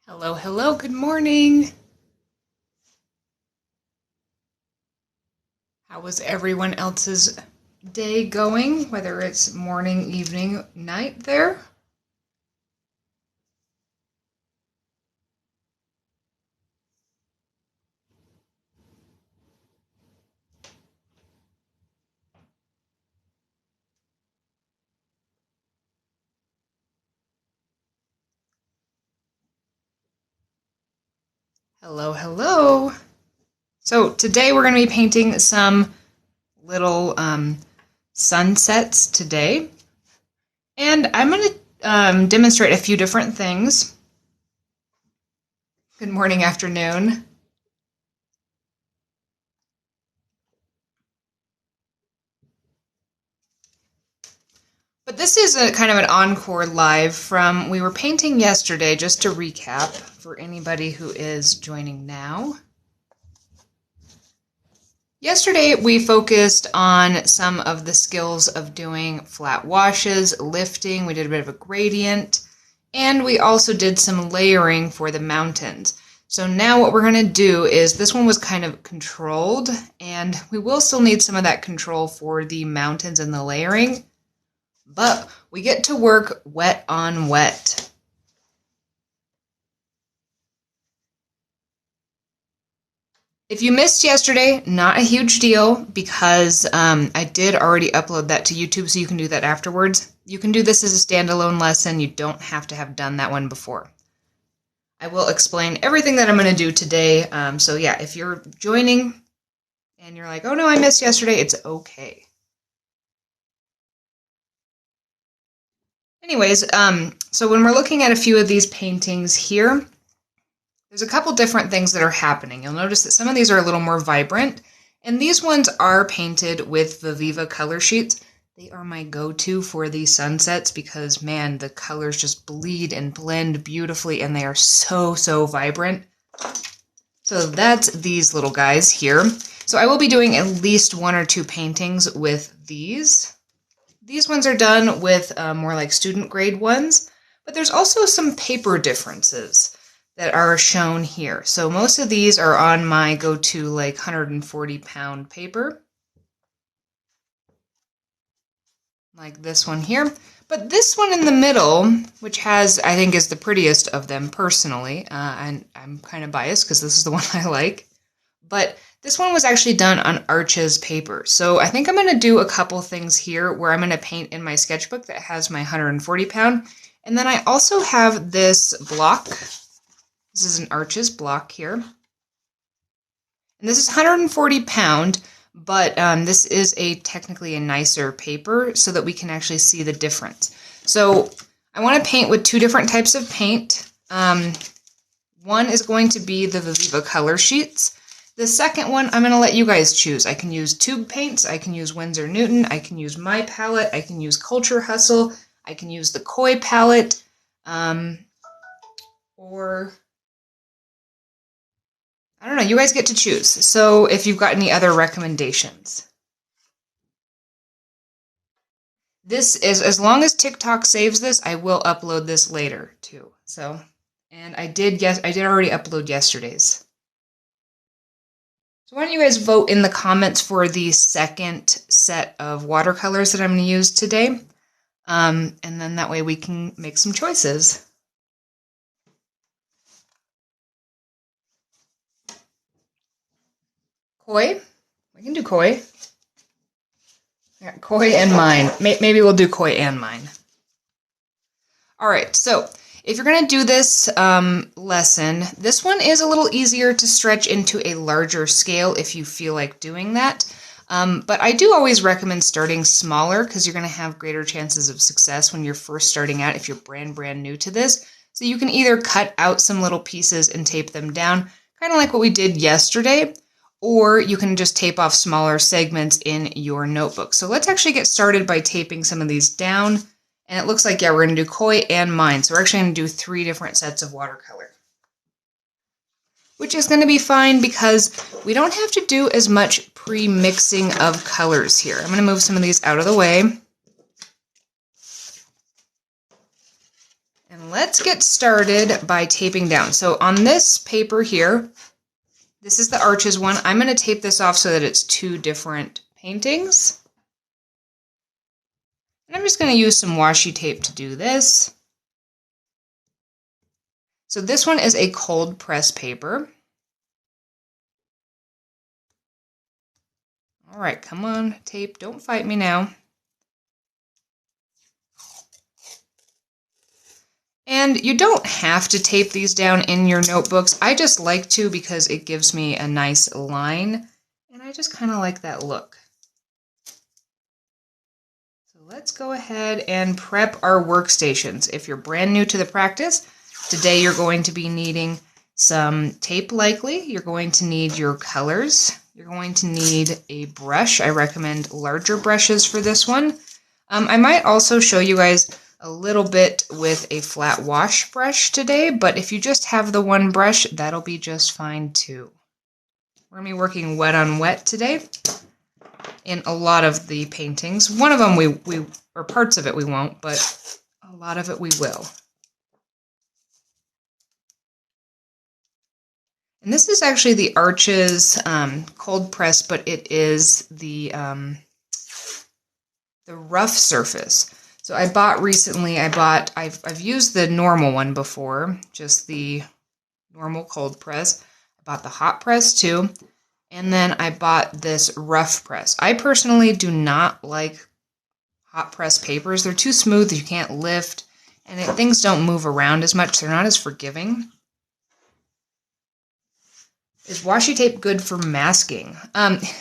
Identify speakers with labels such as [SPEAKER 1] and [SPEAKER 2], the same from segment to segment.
[SPEAKER 1] Hello, hello, good morning. How was everyone else's day going? Whether it's morning, evening, night there? Hello, hello. So today we're going to be painting some little sunsets today. And I'm going to demonstrate a few different things. Good morning, afternoon. But this is a kind of an encore live from we were painting yesterday, just to recap for anybody who is joining now. Yesterday we focused on some of the skills of doing flat washes, lifting, we did a bit of a gradient, and we also did some layering for the mountains. So now what we're going to do is, this one was kind of controlled, and we will still need some of that control for the mountains and the layering, but we get to work wet on wet. If you missed yesterday, not a huge deal, because I did already upload that to YouTube, so you can do that afterwards. You can do this as a standalone lesson. You don't have to have done that one before. I will explain everything that I'm going to do today. So yeah, if you're joining and you're like, oh no, I missed yesterday, it's okay. Anyways, so when we're looking at a few of these paintings here, there's a couple different things that are happening. You'll notice that some of these are a little more vibrant, and these ones are painted with the Viva color sheets. They are my go-to for these sunsets because, man, the colors just bleed and blend beautifully, and they are so, so vibrant. So that's these little guys here. So I will be doing at least one or two paintings with these. These ones are done with more like student grade ones, but there's also some paper differences that are shown here. So most of these are on my go-to like 140-pound paper, like this one here. But this one in the middle, which has, I think, is the prettiest of them personally, and I'm kind of biased because this is the one I like, but this one was actually done on Arches paper. So I think I'm going to do a couple things here where I'm going to paint in my sketchbook that has my 140-pound. And then I also have this block. This is an Arches block here. And this is 140-pound, but this is technically a nicer paper so that we can actually see the difference. So I want to paint with two different types of paint. One is going to be the Viva color sheets. The second one, I'm going to let you guys choose. I can use tube paints, I can use Winsor Newton, I can use my palette, I can use Culture Hustle, I can use the Koi palette, or I don't know, you guys get to choose. So if you've got any other recommendations. This is, as long as TikTok saves this, I will upload this later too. So, and I did already upload yesterday's. So why don't you guys vote in the comments for the second set of watercolors that I'm going to use today. And then that way we can make some choices. Koi? We can do Koi. I got Koi and mine. Maybe we'll do Koi and mine. Alright, so if you're going to do this lesson, this one is a little easier to stretch into a larger scale if you feel like doing that. But I do always recommend starting smaller because you're going to have greater chances of success when you're first starting out if you're brand new to this. So you can either cut out some little pieces and tape them down, kind of like what we did yesterday, or you can just tape off smaller segments in your notebook. So let's actually get started by taping some of these down. And it looks like, yeah, we're going to do Koi and mine. So we're actually going to do 3 different sets of watercolor, which is going to be fine because we don't have to do as much pre-mixing of colors here. I'm going to move some of these out of the way and And let's get started by taping down. So on this paper here, this is the Arches one. I'm going to tape this off so that it's two different paintings. And I'm just going to use some washi tape to do this. So this one is a cold press paper. All right, come on, tape, don't fight me now. And you don't have to tape these down in your notebooks. I just like to because it gives me a nice line, and I just kind of like that look. So let's go ahead and prep our workstations. If you're brand new to the practice, today you're going to be needing some tape likely. You're going to need your colors. You're going to need a brush. I recommend larger brushes for this one. I might also show you guys a little bit with a flat wash brush today, but if you just have the one brush, that'll be just fine too. We're going to be working wet on wet today in a lot of the paintings. One of them or parts of it we won't, but a lot of it we will. And this is actually the Arches cold press, but it is the rough surface. So I bought recently, I've used the normal one before, just the normal cold press. I bought the hot press too, and then I bought this rough press. I personally do not like hot press papers. They're too smooth, you can't lift, and things don't move around as much. They're not as forgiving. Is washi tape good for masking?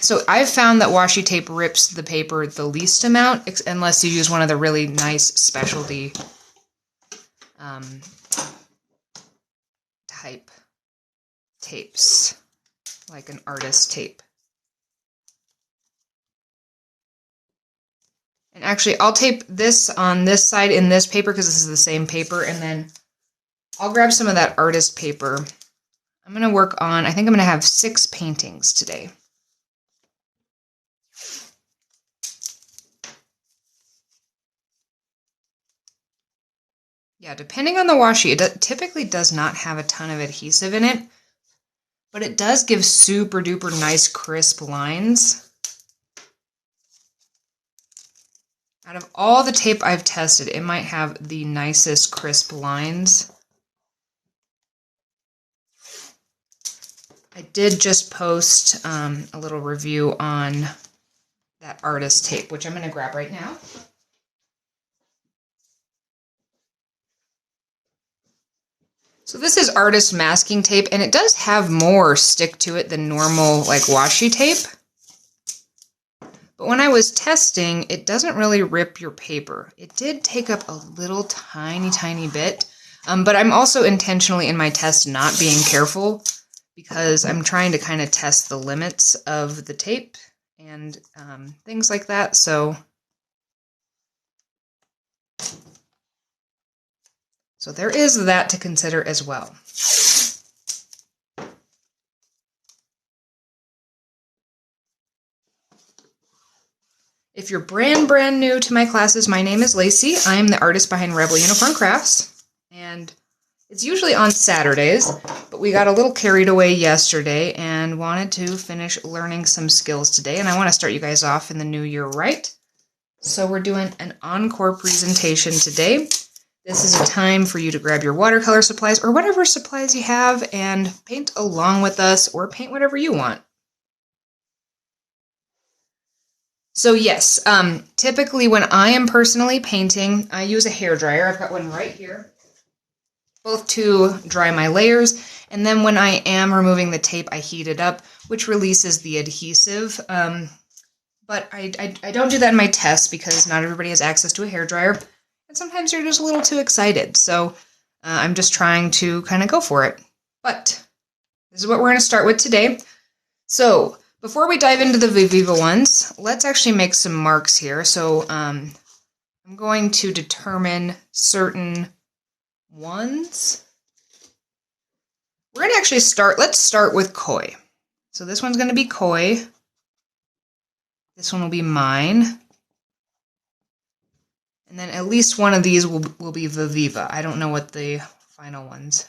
[SPEAKER 1] So I've found that washi tape rips the paper the least amount, unless you use one of the really nice specialty type tapes, like an artist tape. And actually, I'll tape this on this side in this paper because this is the same paper, and then I'll grab some of that artist paper. I'm going to work on, I think I'm going to have 6 paintings today. Yeah, depending on the washi, it typically does not have a ton of adhesive in it, but it does give super duper nice crisp lines. Out of all the tape I've tested, it might have the nicest crisp lines. I did just post a little review on that artist tape, which I'm going to grab right now. So this is artist masking tape, and it does have more stick to it than normal like washi tape. But when I was testing, it doesn't really rip your paper. It did take up a little tiny bit, but I'm also intentionally in my test not being careful, because I'm trying to kind of test the limits of the tape and things like that. So there is that to consider as well. If you're brand new to my classes, my name is Lacey. I am the artist behind Rebel Unicorn Crafts, and it's usually on Saturdays, but we got a little carried away yesterday and wanted to finish learning some skills today, and I want to start you guys off in the new year right. So we're doing an encore presentation today. This is a time for you to grab your watercolor supplies or whatever supplies you have and paint along with us, or paint whatever you want. So yes, typically when I am personally painting, I use a hairdryer. I've got one right here, both to dry my layers, and then when I am removing the tape, I heat it up, which releases the adhesive. But I don't do that in my tests because not everybody has access to a hairdryer, and sometimes you're just a little too excited. So I'm just trying to kind of go for it. But this is what we're going to start with today. So before we dive into the Viva ones, let's actually make some marks here. So I'm going to determine certain ones. We're going to actually let's start with koi. So this one's going to be koi. This one will be mine. And then at least one of these will be Viviva. I don't know what the final ones.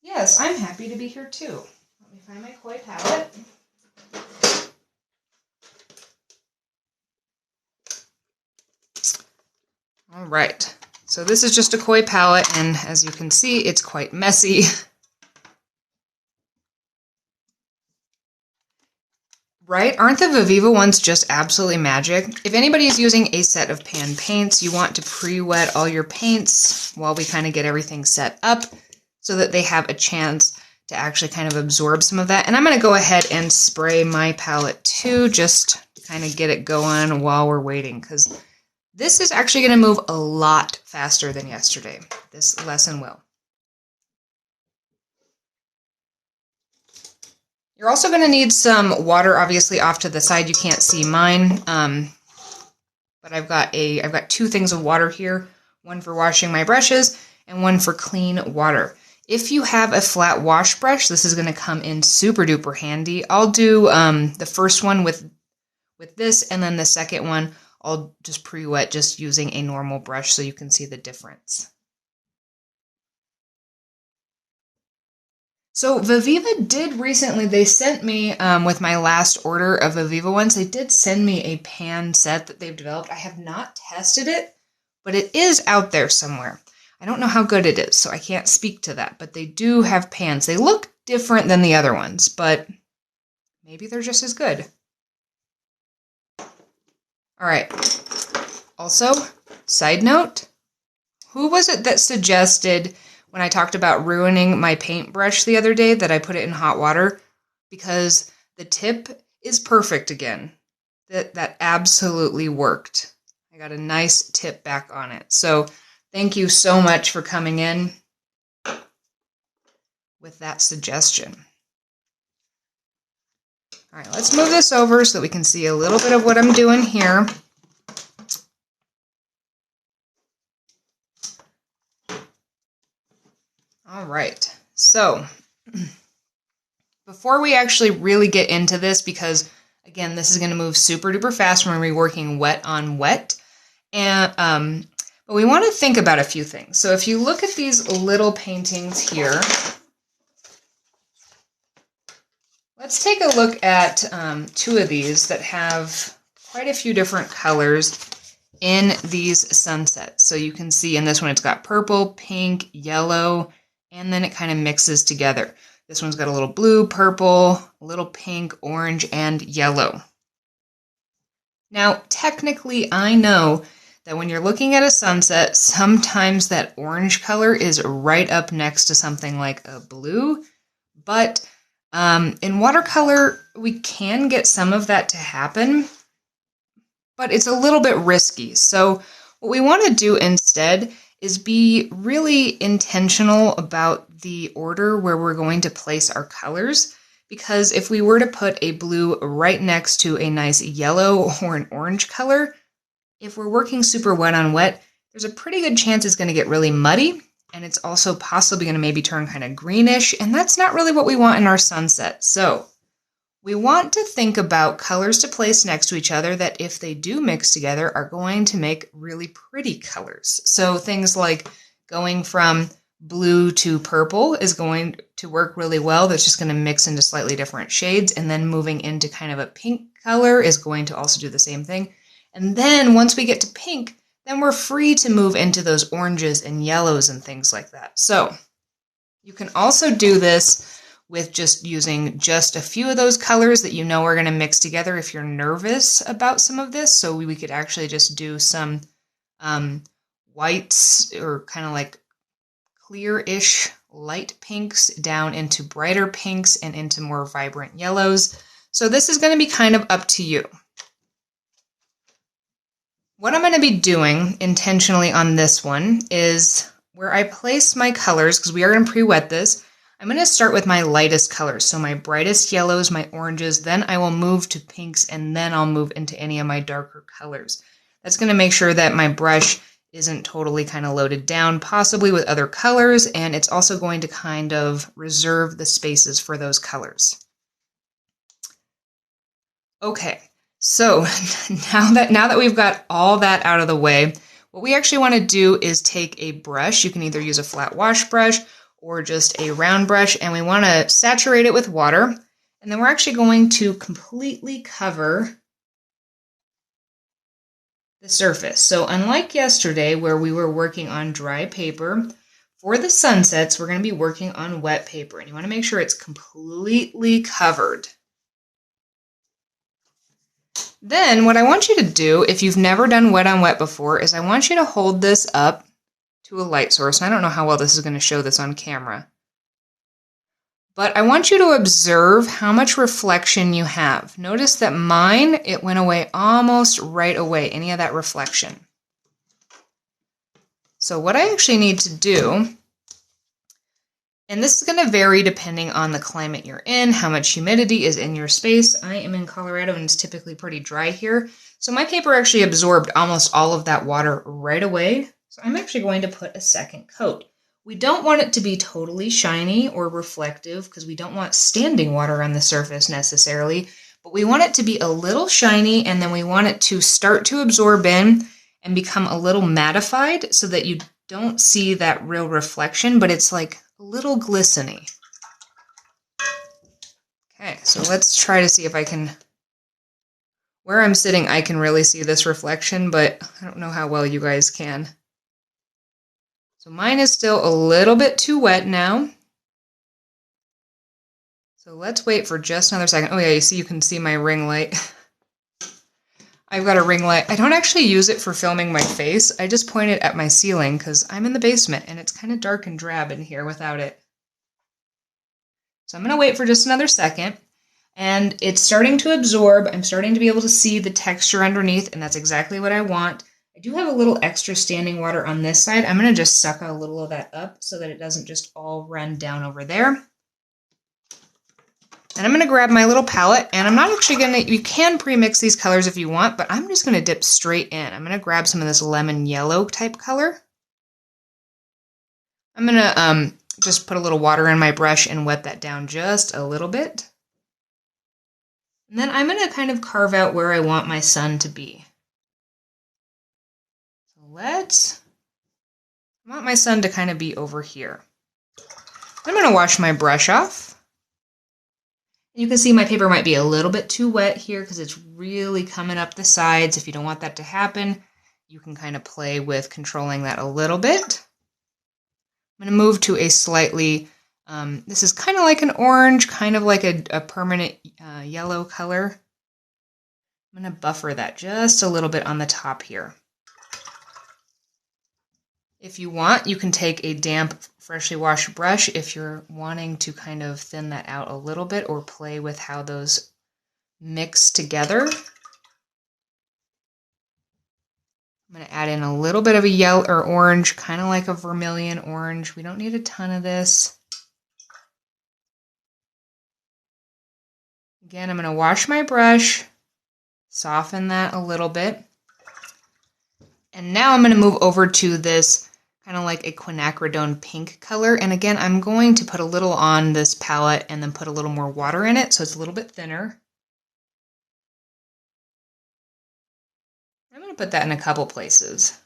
[SPEAKER 1] Yes, I'm happy to be here too. Let me find my koi palette. All right, so this is just a koi palette, and as you can see, it's quite messy. Right? Aren't the Viviva ones just absolutely magic? If anybody's using a set of pan paints, you want to pre-wet all your paints while we kind of get everything set up so that they have a chance to actually kind of absorb some of that. And I'm going to go ahead and spray my palette too, just to kind of get it going while we're waiting, because this is actually going to move a lot faster than yesterday. This lesson will. You're also going to need some water, obviously, off to the side. You can't see mine, but I've got 2 things of water here, one for washing my brushes and one for clean water. If you have a flat wash brush, this is going to come in super duper handy. I'll do the first one with this, and then the second one I'll just pre-wet just using a normal brush so you can see the difference. So Viviva did recently, they sent me, with my last order of Viviva ones, they did send me a pan set that they've developed. I have not tested it, but it is out there somewhere. I don't know how good it is, so I can't speak to that, but they do have pans. They look different than the other ones, but maybe they're just as good. All right. Also, side note, who was it that suggested when I talked about ruining my paintbrush the other day that I put it in hot water? Because the tip is perfect again. That absolutely worked. I got a nice tip back on it. So thank you so much for coming in with that suggestion. All right, let's move this over so that we can see a little bit of what I'm doing here. All right, so before we actually really get into this, because again, this is going to move super duper fast when we're working wet on wet, and but we want to think about a few things. So if you look at these little paintings here, let's take a look at 2 of these that have quite a few different colors in these sunsets. So you can see in this one, it's got purple, pink, yellow, and then it kind of mixes together. This one's got a little blue, purple, a little pink, orange, and yellow. Now, technically, I know that when you're looking at a sunset, sometimes that orange color is right up next to something like a blue, but in watercolor, we can get some of that to happen, but it's a little bit risky. So what we want to do instead is be really intentional about the order where we're going to place our colors, because if we were to put a blue right next to a nice yellow or an orange color, if we're working super wet on wet, there's a pretty good chance it's going to get really muddy, and it's also possibly going to maybe turn kind of greenish, and that's not really what we want in our sunset. So we want to think about colors to place next to each other that, if they do mix together, are going to make really pretty colors. So things like going from blue to purple is going to work really well. That's just going to mix into slightly different shades. And then moving into kind of a pink color is going to also do the same thing. And then once we get to pink, then we're free to move into those oranges and yellows and things like that. So you can also do this with just using just a few of those colors that you know are going to mix together if you're nervous about some of this. So we could actually just do some whites, or kind of like clear-ish light pinks down into brighter pinks and into more vibrant yellows. So this is going to be kind of up to you. What I'm going to be doing intentionally on this one is where I place my colors, because we are going to pre-wet this, I'm going to start with my lightest colors, so my brightest yellows, my oranges, then I will move to pinks, and then I'll move into any of my darker colors. That's going to make sure that my brush isn't totally kind of loaded down, possibly with other colors, and it's also going to kind of reserve the spaces for those colors. Okay, so now that we've got all that out of the way, what we actually want to do is take a brush. You can either use a flat wash brush or just a round brush, and we want to saturate it with water. And then we're actually going to completely cover the surface. So unlike yesterday where we were working on dry paper, for the sunsets, we're going to be working on wet paper. And you want to make sure it's completely covered. Then what I want you to do, if you've never done wet on wet before, is I want you to hold this up to a light source. And I don't know how well this is going to show this on camera. But I want you to observe how much reflection you have. Notice that mine, it went away almost right away, any of that reflection. So what I actually need to do, and this is going to vary depending on the climate you're in, how much humidity is in your space. I am in Colorado and it's typically pretty dry here. So my paper actually absorbed almost all of that water right away. So I'm actually going to put a second coat. We don't want it to be totally shiny or reflective because we don't want standing water on the surface necessarily, but we want it to be a little shiny, and then we want it to start to absorb in and become a little mattified so that you don't see that real reflection, but it's like a little glistening. Okay, so let's try to see if I can, where I'm sitting, I can really see this reflection, but I don't know how well you guys can. So mine is still a little bit too wet now. So let's wait for just another second. Oh yeah, you can see my ring light. I've got a ring light. I don't actually use it for filming my face. I just point it at my ceiling because I'm in the basement and it's kind of dark and drab in here without it. So I'm going to wait for just another second. And it's starting to absorb. I'm starting to be able to see the texture underneath, and that's exactly what I want. I do have a little extra standing water on this side. I'm going to just suck a little of that up so that it doesn't just all run down over there. And I'm going to grab my little palette, and I'm not actually going to, you can pre-mix these colors if you want, but I'm just going to dip straight in. I'm going to grab some of this lemon yellow type color. I'm going to just put a little water in my brush and wet that down just a little bit. And then I'm going to kind of carve out where I want my sun to be. I want my sun to kind of be over here. I'm going to wash my brush off. You can see my paper might be a little bit too wet here because it's really coming up the sides. If you don't want that to happen, you can kind of play with controlling that a little bit. I'm going to move to a slightly, this is kind of like an orange, kind of like a permanent yellow color. I'm going to buffer that just a little bit on the top here. If you want, you can take a damp, freshly washed brush if you're wanting to kind of thin that out a little bit or play with how those mix together. I'm going to add in a little bit of a yellow or orange, kind of like a vermilion orange. We don't need a ton of this. Again, I'm going to wash my brush, soften that a little bit. And now I'm going to move over to this kind of like a quinacridone pink color. And again, I'm going to put a little on this palette and then put a little more water in it so it's a little bit thinner. I'm going to put that in a couple places.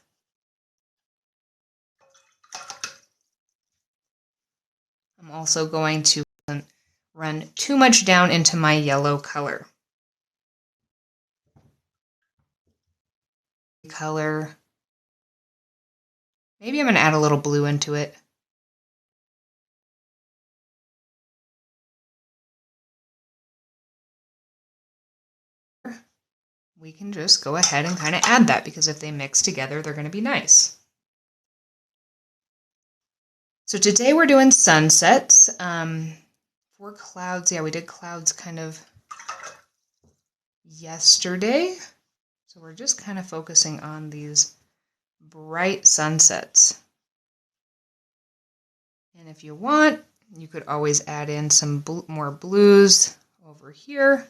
[SPEAKER 1] I'm also going to run too much down into my yellow color. Maybe I'm going to add a little blue into it. We can just go ahead and kind of add that because if they mix together, they're going to be nice. So today we're doing sunsets. For clouds, yeah, we did clouds kind of yesterday. So we're just kind of focusing on these bright sunsets. And if you want, you could always add in some more blues over here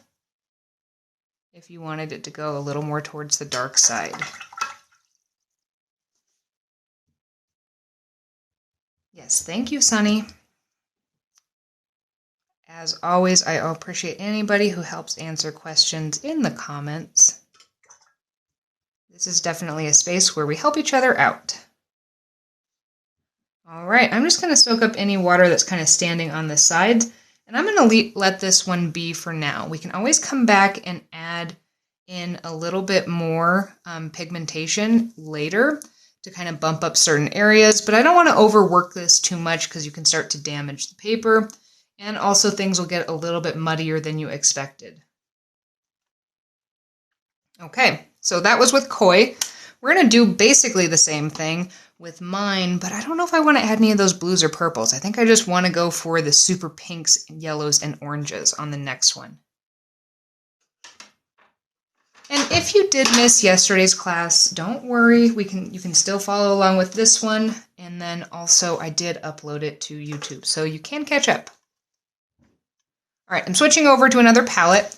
[SPEAKER 1] if you wanted it to go a little more towards the dark side. Yes, thank you, Sunny. As always, I appreciate anybody who helps answer questions in the comments. This is definitely a space where we help each other out. All right, I'm just going to soak up any water that's kind of standing on the sides, and I'm going to let this one be for now. We can always come back and add in a little bit more pigmentation later to kind of bump up certain areas, but I don't want to overwork this too much because you can start to damage the paper, and also things will get a little bit muddier than you expected. Okay, so that was with koi. We're going to do basically the same thing with mine, but I don't know if I want to add any of those blues or purples. I think I just want to go for the super pinks, yellows, and oranges on the next one. And if you did miss yesterday's class, don't worry. You can still follow along with this one. And then also I did upload it to YouTube, so you can catch up. All right, I'm switching over to another palette.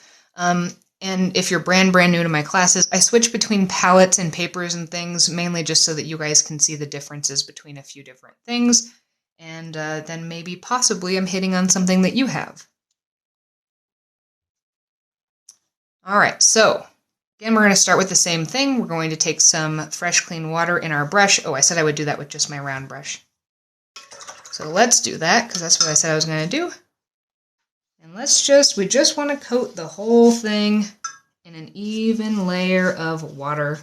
[SPEAKER 1] And if you're brand new to my classes, I switch between palettes and papers and things, mainly just so that you guys can see the differences between a few different things. And then maybe possibly I'm hitting on something that you have. All right, so again, we're going to start with the same thing. We're going to take some fresh, clean water in our brush. Oh, I said I would do that with just my round brush. So let's do that, because that's what I said I was going to do. And we just want to coat the whole thing in an even layer of water.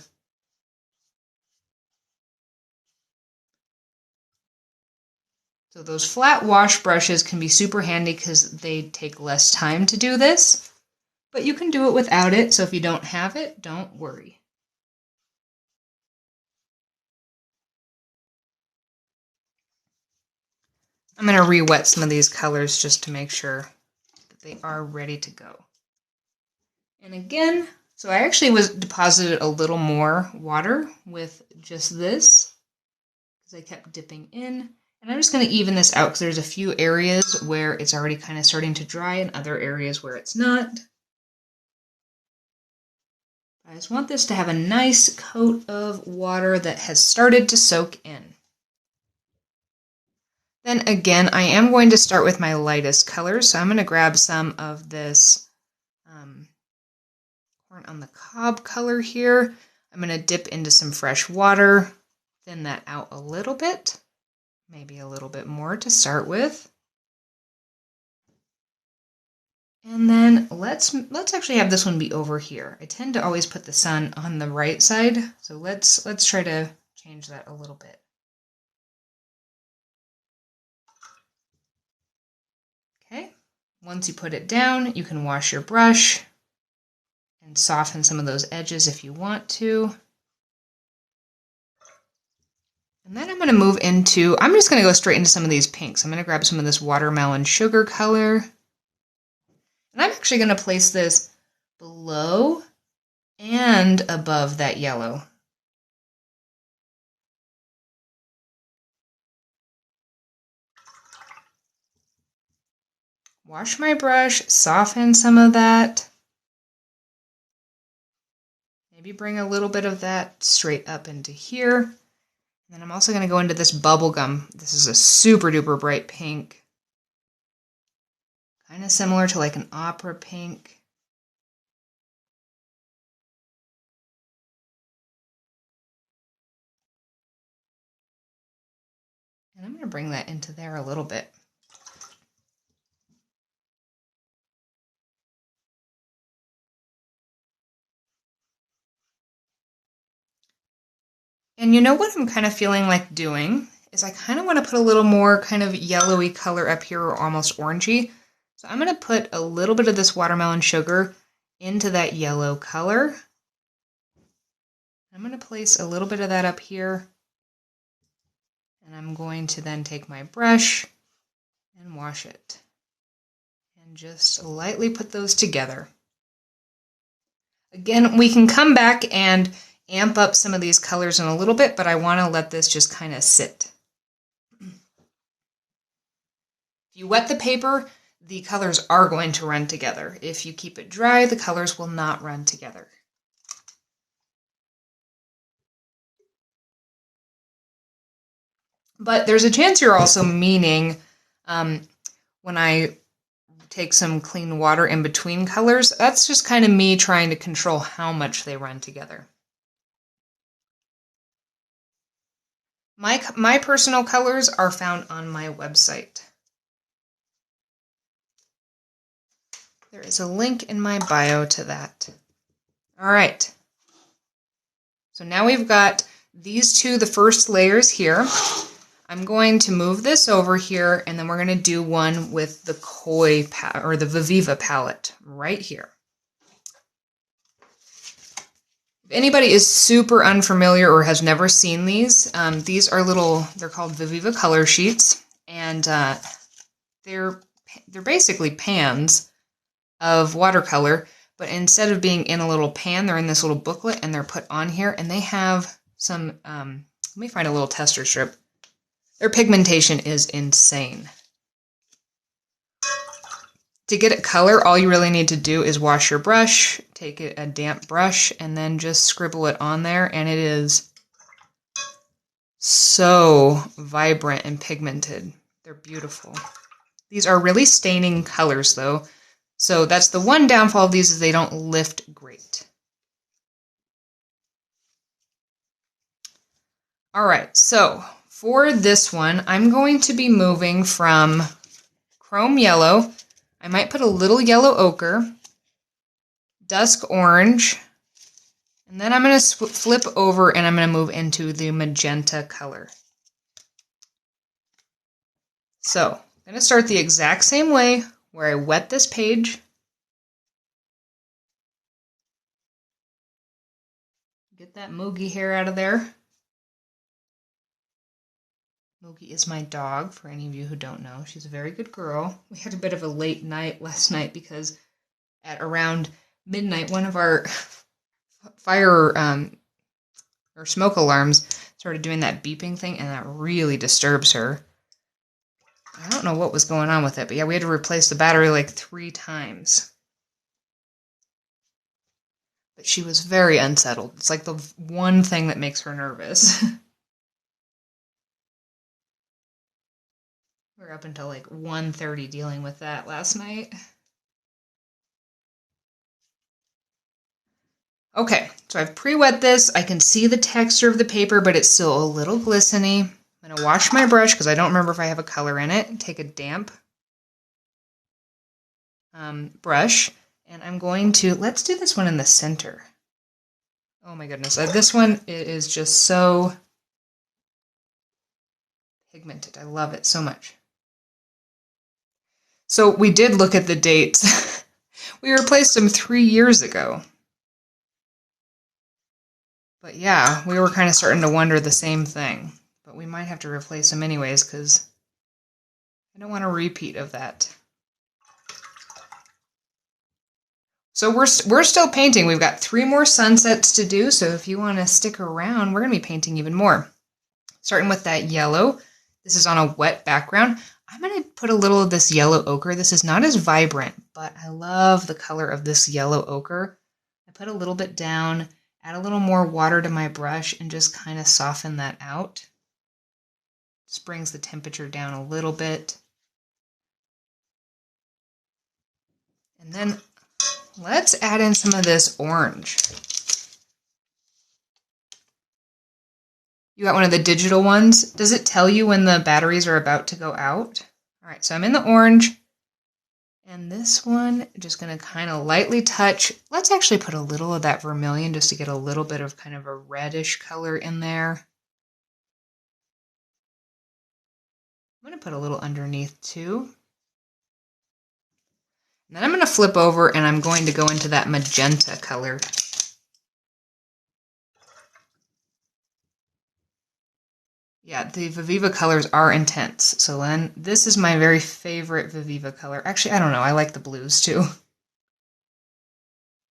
[SPEAKER 1] So those flat wash brushes can be super handy because they take less time to do this, but you can do it without it. So if you don't have it, don't worry. I'm going to re-wet some of these colors just to make sure that they are ready to go. And again, so I actually deposited a little more water with just this because I kept dipping in. And I'm just going to even this out because there's a few areas where it's already kind of starting to dry and other areas where it's not. I just want this to have a nice coat of water that has started to soak in. Then again, I am going to start with my lightest colors. So I'm going to grab some of this corn on the cob color here. I'm going to dip into some fresh water, thin that out a little bit. Maybe a little bit more to start with. And then let's actually have this one be over here. I tend to always put the sun on the right side, so let's try to change that a little bit. Okay, once you put it down, you can wash your brush and soften some of those edges if you want to. And then I'm going to move into, I'm just going to go straight into some of these pinks. I'm going to grab some of this watermelon sugar color. And I'm actually going to place this below and above that yellow. Wash my brush, soften some of that. Maybe bring a little bit of that straight up into here. And then I'm also going to go into this bubblegum. This is a super duper bright pink. Kind of similar to like an opera pink. And I'm going to bring that into there a little bit. And you know what I'm kind of feeling like doing is I kind of want to put a little more kind of yellowy color up here, or almost orangey. So I'm going to put a little bit of this watermelon sugar into that yellow color. I'm going to place a little bit of that up here. And I'm going to then take my brush and wash it. And just lightly put those together. Again, we can come back and amp up some of these colors in a little bit, but I want to let this just kind of sit. If you wet the paper, the colors are going to run together. If you keep it dry, the colors will not run together. But there's a chance you're also meaning when I take some clean water in between colors. That's just kind of me trying to control how much they run together. My personal colors are found on my website. There is a link in my bio to that. All right. So now we've got these two, the first layers here. I'm going to move this over here, and then we're going to do one with the Koi or the Viviva palette right here. If anybody is super unfamiliar or has never seen these are little, they're called Viviva color sheets, and they're basically pans of watercolor, but instead of being in a little pan, they're in this little booklet, and they're put on here, and they have some, let me find a little tester strip. Their pigmentation is insane. To get it color, all you really need to do is wash your brush, take a damp brush, and then just scribble it on there, and it is so vibrant and pigmented. They're beautiful. These are really staining colors, though, so that's the one downfall of these is they don't lift great. All right, so for this one, I'm going to be moving from chrome yellow. I might put a little yellow ochre, dusk orange, and then I'm going to flip over and I'm going to move into the magenta color. So I'm going to start the exact same way where I wet this page. Get that Moogie hair out of there. Moogie is my dog, for any of you who don't know. She's a very good girl. We had a bit of a late night last night because at around midnight, one of our fire or smoke alarms started doing that beeping thing, and that really disturbs her. I don't know what was going on with it, but yeah, we had to replace the battery like 3 times. But she was very unsettled. It's like the one thing that makes her nervous. We were up until like 1:30 dealing with that last night. Okay, so I've pre-wet this. I can see the texture of the paper, but it's still a little glistening. I'm going to wash my brush because I don't remember if I have a color in it. Take a damp brush, and I'm going to, let's do this one in the center. Oh my goodness, this one is just so pigmented. I love it so much. So we did look at the dates. We replaced them 3 years ago. But yeah, we were kind of starting to wonder the same thing. But we might have to replace them anyways because I don't want a repeat of that. So we're still painting. We've got 3 more sunsets to do. So if you want to stick around, we're going to be painting even more. Starting with that yellow. This is on a wet background. I'm going to put a little of this yellow ochre. This is not as vibrant, but I love the color of this yellow ochre. I put a little bit down, add a little more water to my brush, and just kind of soften that out. Just brings the temperature down a little bit. And then let's add in some of this orange. You got one of the digital ones. Does it tell you when the batteries are about to go out? All right, so I'm in the orange. And this one, just going to kind of lightly touch. Let's actually put a little of that vermilion just to get a little bit of kind of a reddish color in there. I'm going to put a little underneath too. And then I'm going to flip over and I'm going to go into that magenta color. Yeah, the Viviva colors are intense. So then this is my very favorite Viviva color. Actually, I don't know. I like the blues too.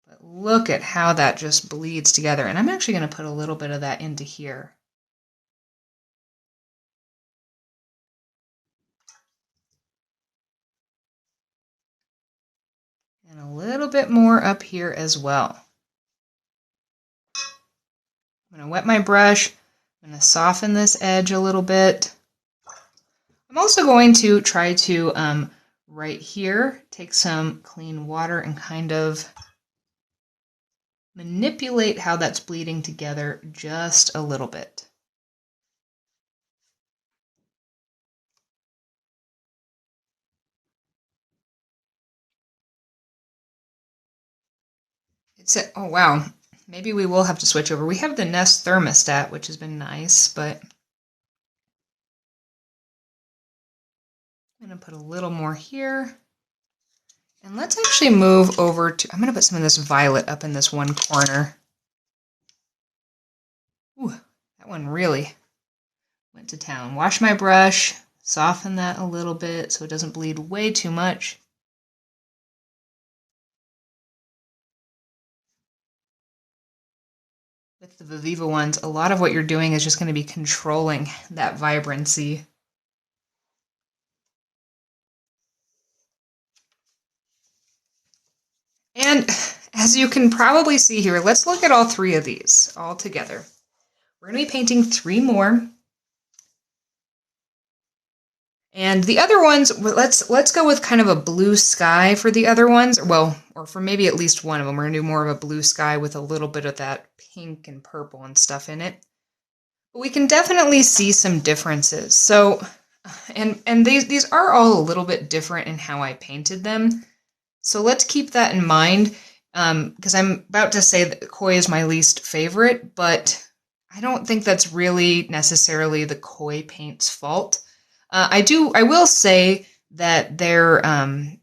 [SPEAKER 1] But look at how that just bleeds together. And I'm actually going to put a little bit of that into here. And a little bit more up here as well. I'm going to wet my brush. I'm going to soften this edge a little bit. I'm also going to try to right here, take some clean water and kind of manipulate how that's bleeding together just a little bit. Oh wow, maybe we will have to switch over. We have the Nest thermostat, which has been nice, but I'm going to put a little more here. And let's actually move over to, I'm going to put some of this violet up in this one corner. Ooh, that one really went to town. Wash my brush, soften that a little bit so it doesn't bleed way too much. With the Viviva ones, a lot of what you're doing is just going to be controlling that vibrancy. And as you can probably see here, let's look at all three of these all together. We're going to be painting 3 more. And the other ones, let's go with kind of a blue sky for the other ones. Well, or for maybe at least one of them. We're going to do more of a blue sky with a little bit of that pink and purple and stuff in it. But we can definitely see some differences. So, and these are all a little bit different in how I painted them. So let's keep that in mind, because I'm about to say that koi is my least favorite, but I don't think that's really necessarily the koi paint's fault. I will say that their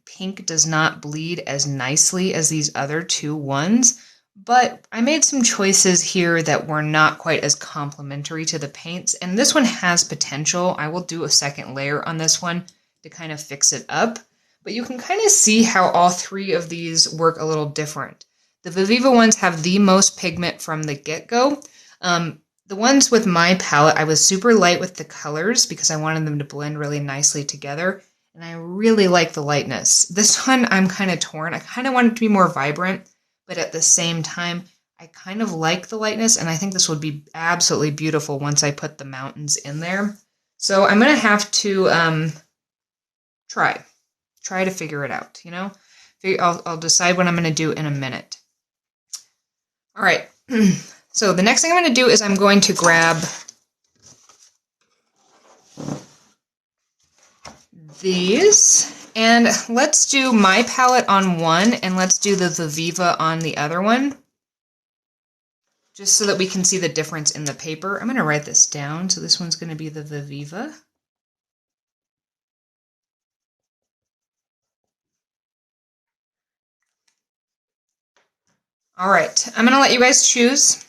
[SPEAKER 1] pink does not bleed as nicely as these other 2 ones, but I made some choices here that were not quite as complementary to the paints, and this one has potential. I will do a second layer on this one to kind of fix it up, but you can kind of see how all 3 of these work a little different. The Viviva ones have the most pigment from the get-go. The ones with my palette, I was super light with the colors because I wanted them to blend really nicely together, and I really like the lightness. This one, I'm kind of torn. I kind of want it to be more vibrant, but at the same time, I kind of like the lightness, and I think this would be absolutely beautiful once I put the mountains in there. So I'm going to have to try to figure it out, you know? I'll decide what I'm going to do in a minute. All right. So the next thing I'm going to do is I'm going to grab these, and let's do my palette on one, and let's do the Viviva on the other one, just so that we can see the difference in the paper. I'm going to write this down. So this one's going to be the Viviva. All right, I'm going to let you guys choose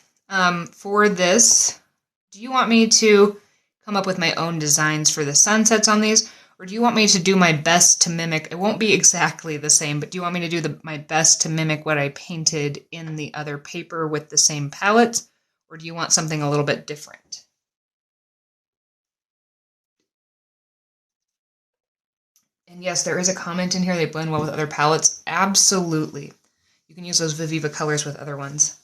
[SPEAKER 1] for this. Do you want me to come up with my own designs for the sunsets on these, or do you want me to do my best to mimic? It won't be exactly the same, but do you want me to do my best to mimic what I painted in the other paper with the same palette, or do you want something a little bit different? And yes, there is a comment in here, they blend well with other palettes. Absolutely. You can use those Viviva colors with other ones.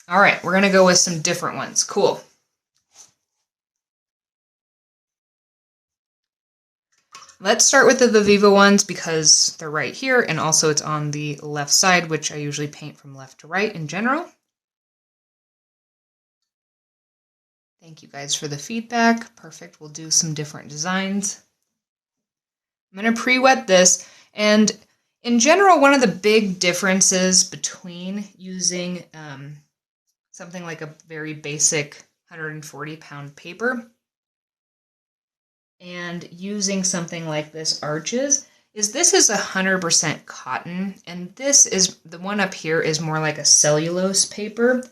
[SPEAKER 1] All right, we're going to go with some different ones. Cool. Let's start with the Viviva ones because they're right here, and also it's on the left side, which I usually paint from left to right in general. Thank you guys for the feedback. Perfect. We'll do some different designs. I'm going to pre-wet this, and in general, one of the big differences between using something like a very basic 140-pound paper and using something like this Arches is this is 100% cotton, and this is, the one up here is more like a cellulose paper,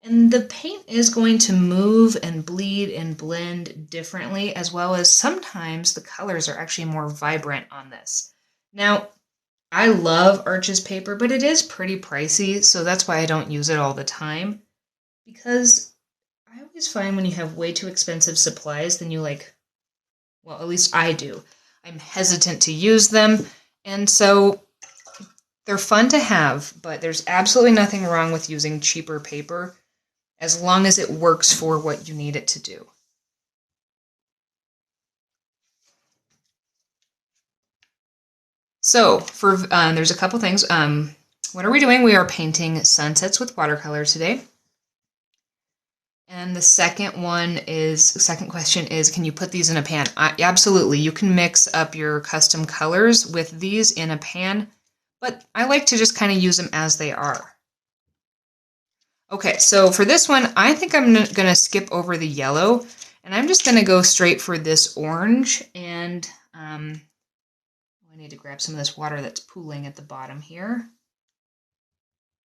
[SPEAKER 1] and the paint is going to move and bleed and blend differently, as well as sometimes the colors are actually more vibrant on this. Now, I love Arches paper, but it is pretty pricey, so that's why I don't use it all the time, because I always find when you have way too expensive supplies, then you well, at least I do. I'm hesitant to use them, and so they're fun to have, but there's absolutely nothing wrong with using cheaper paper as long as it works for what you need it to do. So for there's a couple things. What are we doing? We are painting sunsets with watercolor today. And the second question is, can you put these in a pan? Absolutely. You can mix up your custom colors with these in a pan, but I like to just kind of use them as they are. Okay, so for this one, I think I'm going to skip over the yellow, and I'm just going to go straight for this orange, and I need to grab some of this water that's pooling at the bottom here.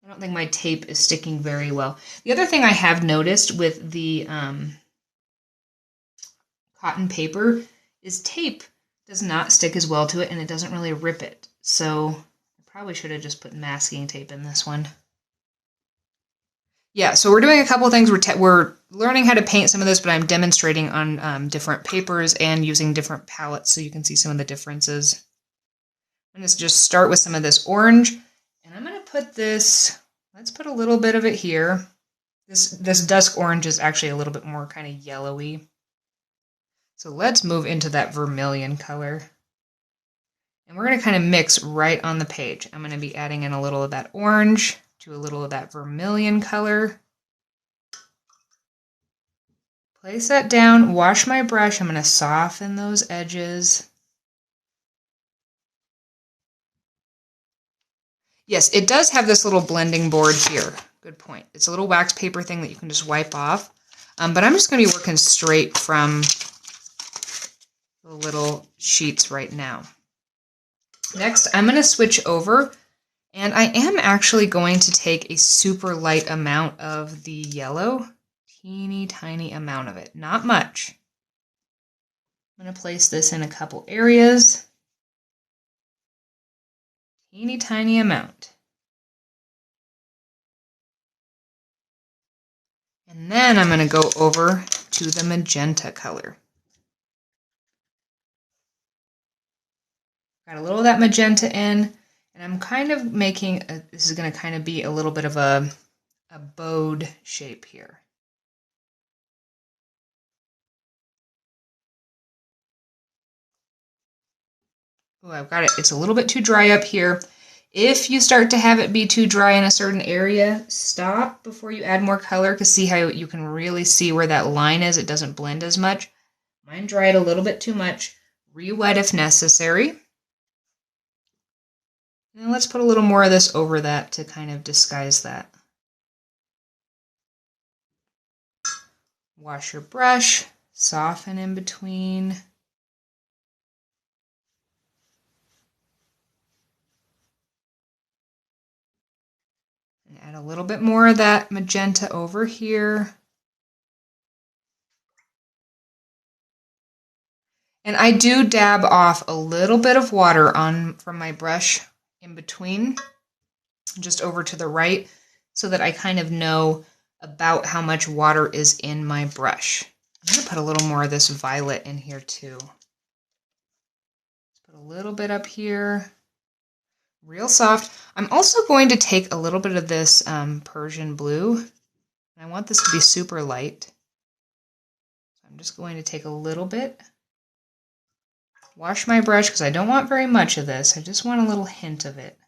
[SPEAKER 1] I don't think my tape is sticking very well. The other thing I have noticed with the cotton paper is tape does not stick as well to it, and it doesn't really rip it. So I probably should have just put masking tape in this one. Yeah, so we're doing a couple of things. We're learning how to paint some of this, but I'm demonstrating on different papers and using different palettes so you can see some of the differences. I'm going to just start with some of this orange, and I'm going to put this, let's put a little bit of it here. This dusk orange is actually a little bit more kind of yellowy. So let's move into that vermilion color. And we're going to kind of mix right on the page. I'm going to be adding in a little of that orange to a little of that vermilion color. Place that down, wash my brush. I'm going to soften those edges. Yes, it does have this little blending board here. Good point. It's a little wax paper thing that you can just wipe off. But I'm just going to be working straight from the little sheets right now. Next, I'm going to switch over, and I am actually going to take a super light amount of the yellow, teeny tiny amount of it, not much. I'm going to place this in a couple areas, teeny tiny amount. And then I'm going to go over to the magenta color. Got a little of that magenta in, and I'm kind of making, this is going to kind of be a little bit of a bowed shape here. Oh, I've got it. It's a little bit too dry up here. If you start to have it be too dry in a certain area, stop before you add more color, because see how you can really see where that line is? It doesn't blend as much. Mine dried a little bit too much. Re-wet if necessary. And let's put a little more of this over that to kind of disguise that. Wash your brush, soften in between. And add a little bit more of that magenta over here. And I do dab off a little bit of water from my brush in between, just over to the right, so that I kind of know about how much water is in my brush. I'm going to put a little more of this violet in here too. Let's put a little bit up here. Real soft. I'm also going to take a little bit of this Persian blue. I want this to be super light. So I'm just going to take a little bit. Wash my brush because I don't want very much of this. I just want a little hint of it.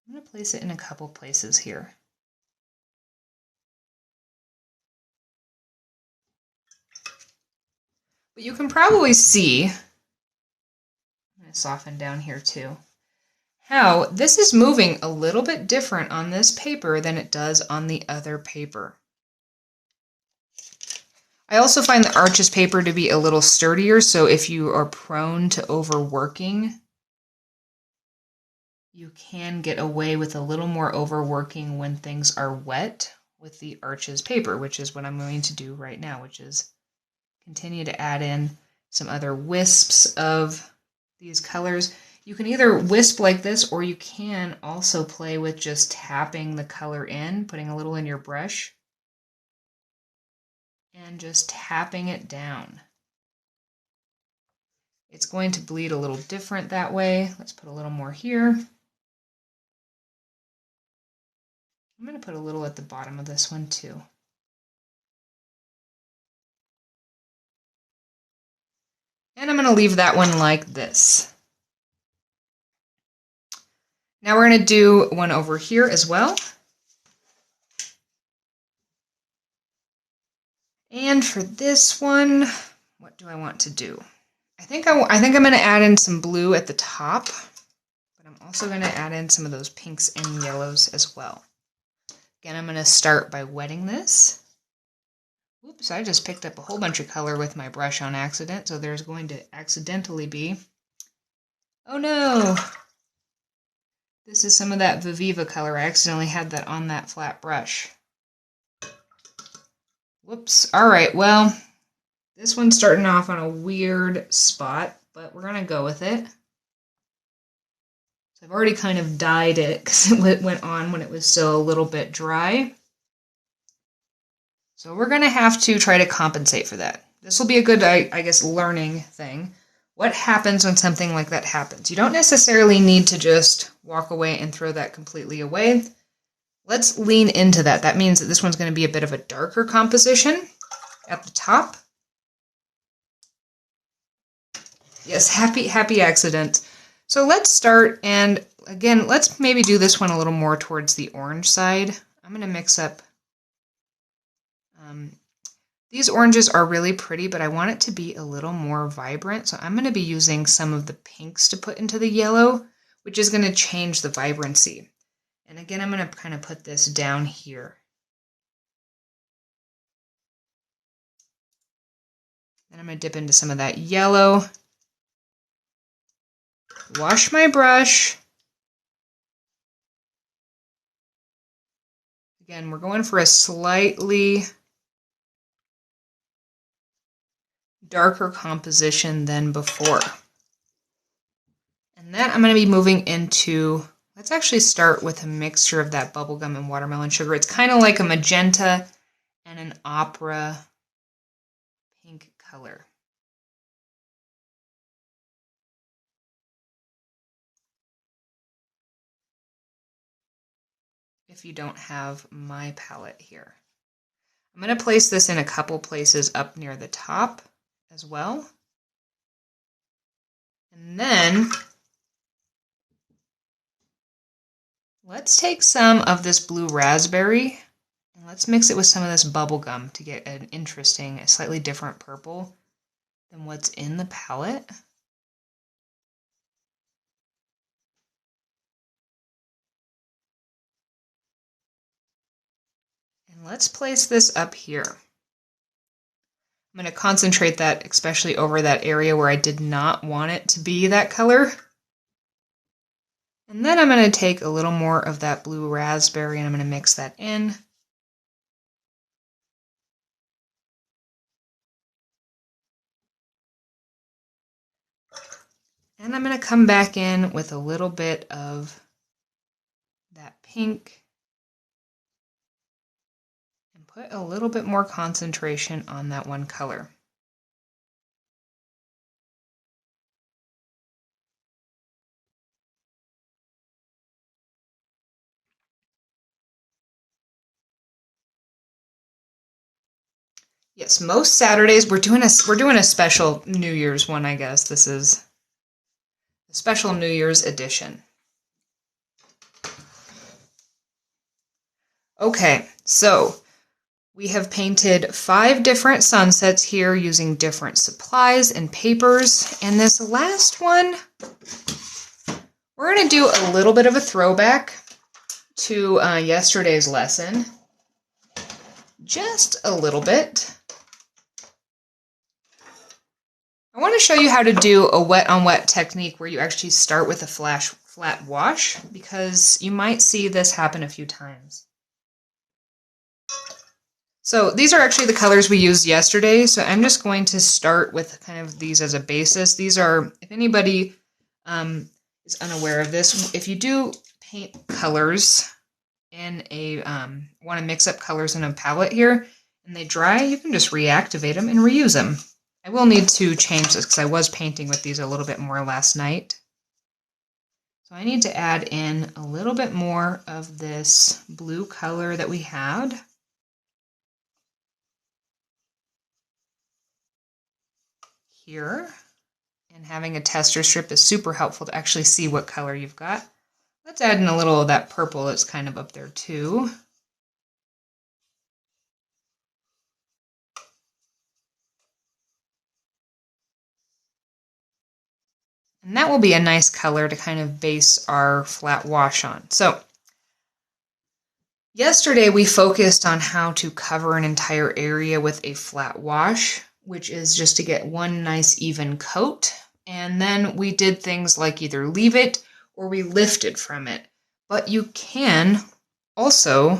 [SPEAKER 1] I'm going to place it in a couple places here. But you can probably see, I'm going to soften down here too, how this is moving a little bit different on this paper than it does on the other paper. I also find the Arches paper to be a little sturdier, so if you are prone to overworking, you can get away with a little more overworking when things are wet with the Arches paper, which is what I'm going to do right now, which is continue to add in some other wisps of these colors. You can either wisp like this, or you can also play with just tapping the color in, putting a little in your brush, and just tapping it down. It's going to bleed a little different that way. Let's put a little more here. I'm going to put a little at the bottom of this one too. And I'm going to leave that one like this. Now we're going to do one over here as well. And for this one, what do I want to do? I think I'm going to add in some blue at the top, but I'm also going to add in some of those pinks and yellows as well. Again, I'm going to start by wetting this. Oops, I just picked up a whole bunch of color with my brush on accident, so there's going to accidentally be... Oh no! This is some of that Viviva color. I accidentally had that on that flat brush. Whoops. Alright, well, this one's starting off on a weird spot, but we're going to go with it. So I've already kind of dyed it because it went on when it was still a little bit dry. So we're going to have to try to compensate for that. This will be a good, I guess, learning thing. What happens when something like that happens? You don't necessarily need to just walk away and throw that completely away. Let's lean into that. That means that this one's going to be a bit of a darker composition at the top. Yes, happy accident. So let's start, and again, let's maybe do this one a little more towards the orange side. I'm going to mix up. These oranges are really pretty, but I want it to be a little more vibrant, so I'm going to be using some of the pinks to put into the yellow, which is going to change the vibrancy. And again, I'm going to kind of put this down here. Then I'm going to dip into some of that yellow. Wash my brush. Again, we're going for a slightly darker composition than before. And then I'm going to be moving into, let's actually start with a mixture of that bubblegum and watermelon sugar. It's kind of like a magenta and an opera pink color. If you don't have my palette here. I'm going to place this in a couple places up near the top as well. And then let's take some of this blue raspberry and let's mix it with some of this bubble gum to get an interesting, a slightly different purple than what's in the palette. And let's place this up here. I'm going to concentrate that especially over that area where I did not want it to be that color. And then I'm going to take a little more of that blue raspberry and I'm going to mix that in. And I'm going to come back in with a little bit of that pink and put a little bit more concentration on that one color. Yes, most Saturdays we're doing a special New Year's one, I guess. This is a special New Year's edition. Okay, so we have painted 5 different sunsets here using different supplies and papers. And this last one, we're going to do a little bit of a throwback to yesterday's lesson. Just a little bit. I want to show you how to do a wet on wet technique where you actually start with a flat wash, because you might see this happen a few times. So these are actually the colors we used yesterday, so I'm just going to start with kind of these as a basis. These are, if anybody is unaware of this, if you do paint colors in a, want to mix up colors in a palette here, and they dry, you can just reactivate them and reuse them. I will need to change this because I was painting with these a little bit more last night. So I need to add in a little bit more of this blue color that we had. Here. And having a tester strip is super helpful to actually see what color you've got. Let's add in a little of that purple that's kind of up there too. And that will be a nice color to kind of base our flat wash on. So yesterday we focused on how to cover an entire area with a flat wash, which is just to get one nice even coat. And then we did things like either leave it or we lifted from it. But you can also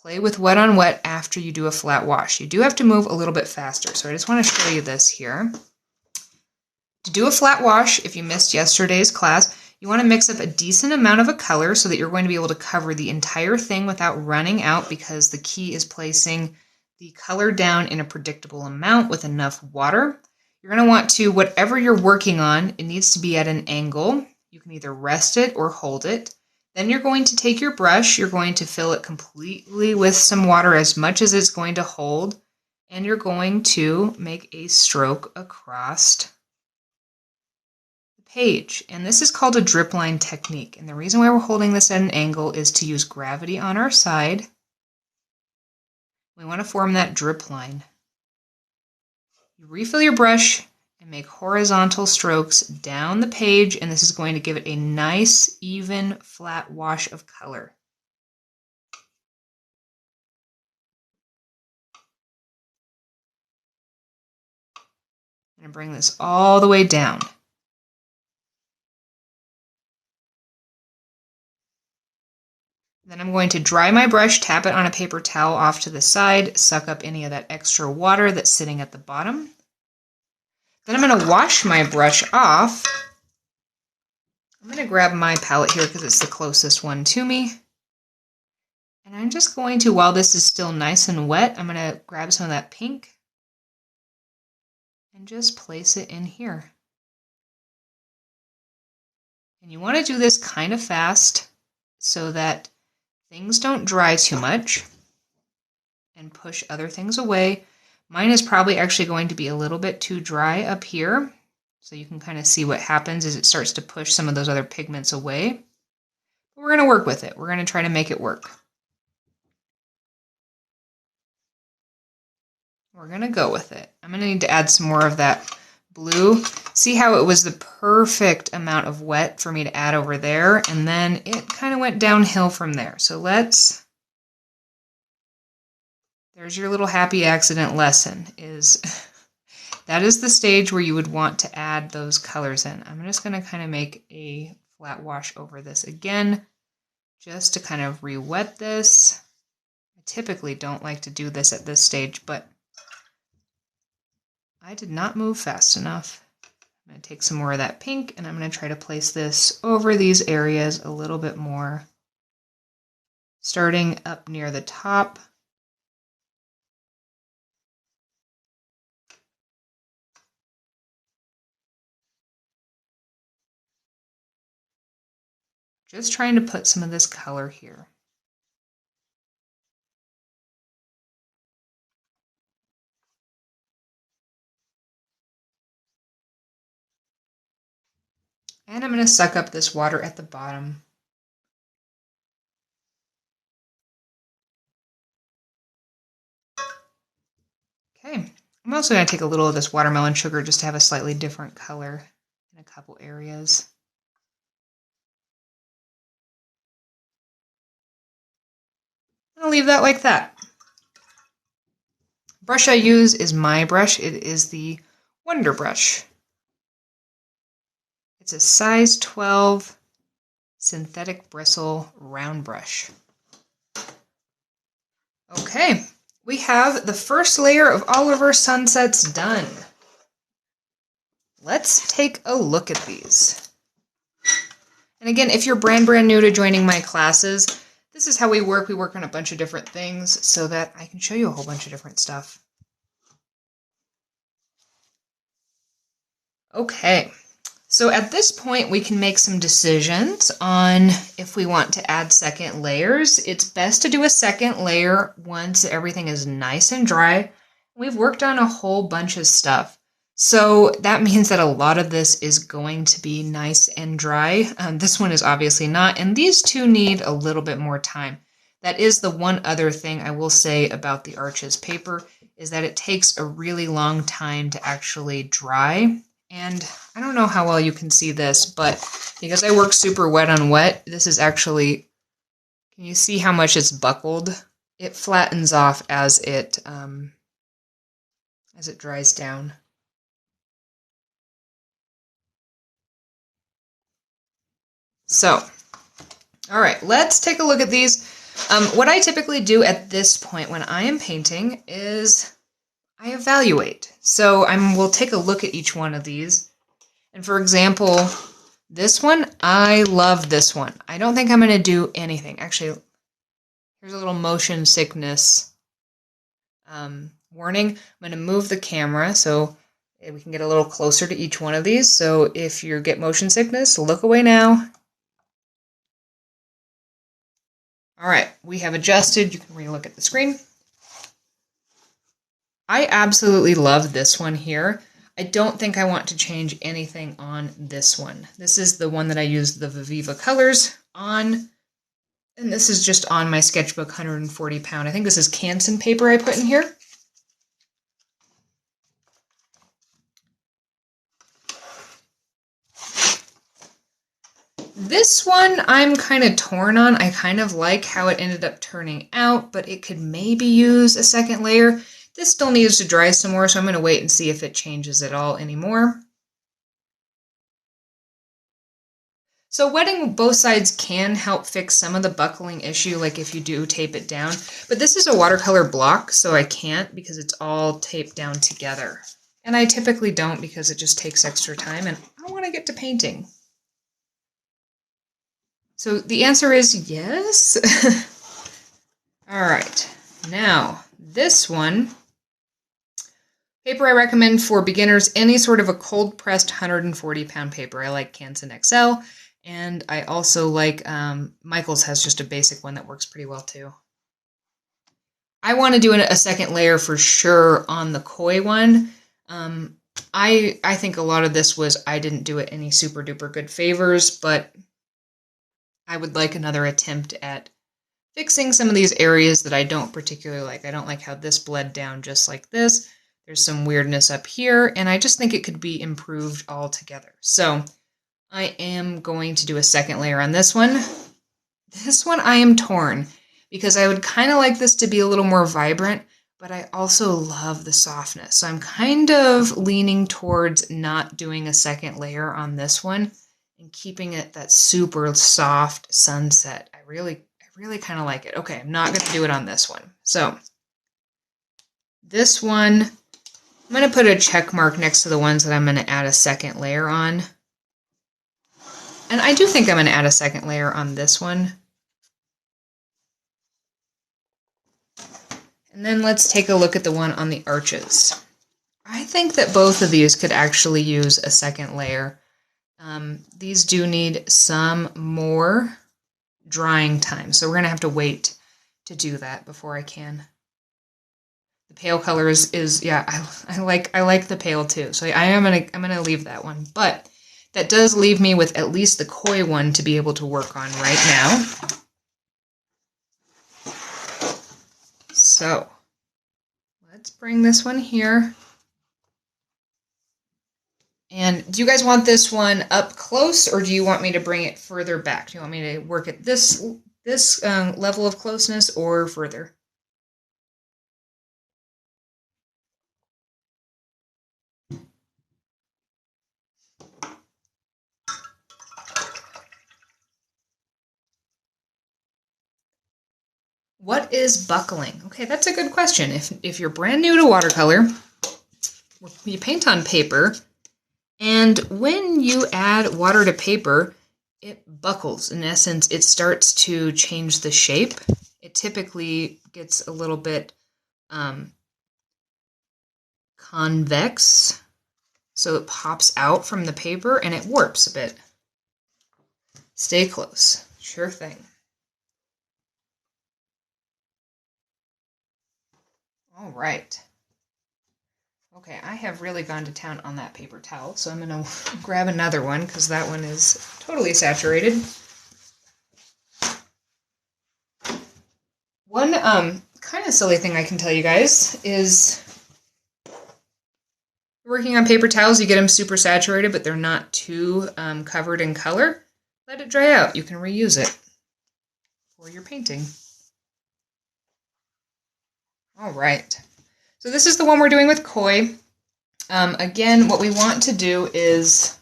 [SPEAKER 1] play with wet on wet after you do a flat wash. You do have to move a little bit faster. So I just want to show you this here. To do a flat wash, if you missed yesterday's class, you want to mix up a decent amount of a color so that you're going to be able to cover the entire thing without running out, because the key is placing the color down in a predictable amount with enough water. You're going to want to, whatever you're working on, it needs to be at an angle. You can either rest it or hold it. Then you're going to take your brush, you're going to fill it completely with some water, as much as it's going to hold, and you're going to make a stroke across page. And this is called a drip line technique. And the reason why we're holding this at an angle is to use gravity on our side. We want to form that drip line. You refill your brush and make horizontal strokes down the page, and this is going to give it a nice, even, flat wash of color. I'm going to bring this all the way down. Then I'm going to dry my brush, tap it on a paper towel off to the side, suck up any of that extra water that's sitting at the bottom. Then I'm going to wash my brush off. I'm going to grab my palette here because it's the closest one to me. And I'm just going to, while this is still nice and wet, I'm going to grab some of that pink and just place it in here. And you want to do this kind of fast so that things don't dry too much and push other things away. Mine is probably actually going to be a little bit too dry up here. So you can kind of see what happens as it starts to push some of those other pigments away. But we're going to work with it. We're going to try to make it work. We're going to go with it. I'm going to need to add some more of that blue. See how it was the perfect amount of wet for me to add over there, and then it kind of went downhill from there. So there's your little happy accident lesson, that is the stage where you would want to add those colors in. I'm just going to kind of make a flat wash over this again, just to kind of re-wet this. I typically don't like to do this at this stage, but I did not move fast enough. I'm going to take some more of that pink, and I'm going to try to place this over these areas a little bit more, starting up near the top. Just trying to put some of this color here. And I'm going to suck up this water at the bottom. Okay, I'm also going to take a little of this watermelon sugar just to have a slightly different color in a couple areas. I'll leave that like that. The brush I use is my brush. It is the Wonder Brush. It's a size 12 synthetic bristle round brush. Okay, we have the first layer of all of our sunsets done. Let's take a look at these. And again, if you're brand new to joining my classes, this is how we work. We work on a bunch of different things so that I can show you a whole bunch of different stuff. Okay, so at this point we can make some decisions on if we want to add second layers. It's best to do a second layer once everything is nice and dry. We've worked on a whole bunch of stuff. So that means that a lot of this is going to be nice and dry. This one is obviously not, and these two need a little bit more time. That is the one other thing I will say about the Arches paper, is that it takes a really long time to actually dry. And I don't know how well you can see this, but because I work super wet on wet, this is actually, can you see how much it's buckled? It flattens off as it dries down. So, all right, let's take a look at these. What I typically do at this point when I am painting is I evaluate. So we'll take a look at each one of these. And for example, this one, I love this one. I don't think I'm going to do anything. Actually, here's a little motion sickness warning. I'm going to move the camera so we can get a little closer to each one of these. So if you get motion sickness, look away now. All right, we have adjusted. You can re-look at the screen. I absolutely love this one here. I don't think I want to change anything on this one. This is the one that I used the Viviva colors on, and this is just on my sketchbook 140 pound. I think this is Canson paper I put in here. This one I'm kind of torn on. I kind of like how it ended up turning out, but it could maybe use a second layer. This still needs to dry some more, so I'm going to wait and see if it changes at all anymore. So wetting both sides can help fix some of the buckling issue, like if you do tape it down. But this is a watercolor block, so I can't because it's all taped down together. And I typically don't because it just takes extra time, and I want to get to painting. So the answer is yes. All right, now this one, paper I recommend for beginners, any sort of a cold pressed 140 pound paper. I like Canson XL, and I also like, Michaels has just a basic one that works pretty well too. I want to do a second layer for sure on the Koi one. I think a lot of this was, I didn't do it any super duper good favors, but I would like another attempt at fixing some of these areas that I don't particularly like. I don't like how this bled down just like this. There's some weirdness up here, and I just think it could be improved altogether. So I am going to do a second layer on this one. This one I am torn because I would kind of like this to be a little more vibrant, but I also love the softness. So I'm kind of leaning towards not doing a second layer on this one and keeping it that super soft sunset. I really kind of like it. Okay, I'm not going to do it on this one. So this one, I'm going to put a check mark next to the ones that I'm going to add a second layer on. And I do think I'm going to add a second layer on this one. And then let's take a look at the one on the arches. I think that both of these could actually use a second layer. These do need some more drying time, so we're going to have to wait to do that before I can. The pale color is yeah, I like the pale too, so I'm gonna leave that one, but that does leave me with at least the Koi one to be able to work on right now. So let's bring this one here. And do you guys want this one up close, or do you want me to bring it further back? Do you want me to work at this level of closeness or further? What is buckling? Okay, that's a good question. If you're brand new to watercolor, you paint on paper, and when you add water to paper, it buckles. In essence, it starts to change the shape. It typically gets a little bit convex, so it pops out from the paper and it warps a bit. Stay close. Sure thing. All right. Okay, I have really gone to town on that paper towel, so I'm going to grab another one because that one is totally saturated. One kind of silly thing I can tell you guys is working on paper towels, you get them super saturated, but they're not too covered in color. Let it dry out. You can reuse it for your painting. All right. So this is the one we're doing with koi. Again, what we want to do is,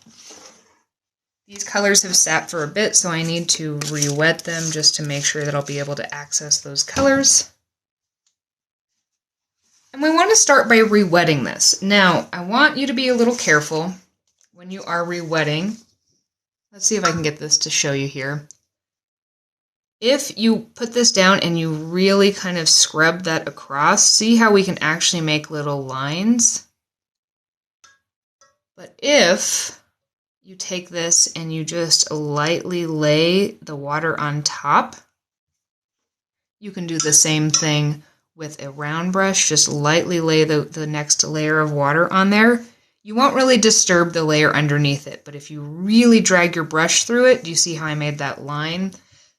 [SPEAKER 1] these colors have sat for a bit, so I need to re-wet them just to make sure that I'll be able to access those colors. And we want to start by re-wetting this. Now, I want you to be a little careful when you are re-wetting. Let's see if I can get this to show you here. If you put this down and you really kind of scrub that across, see how we can actually make little lines? But if you take this and you just lightly lay the water on top, you can do the same thing with a round brush. Just lightly lay the next layer of water on there. You won't really disturb the layer underneath it, but if you really drag your brush through it, do you see how I made that line?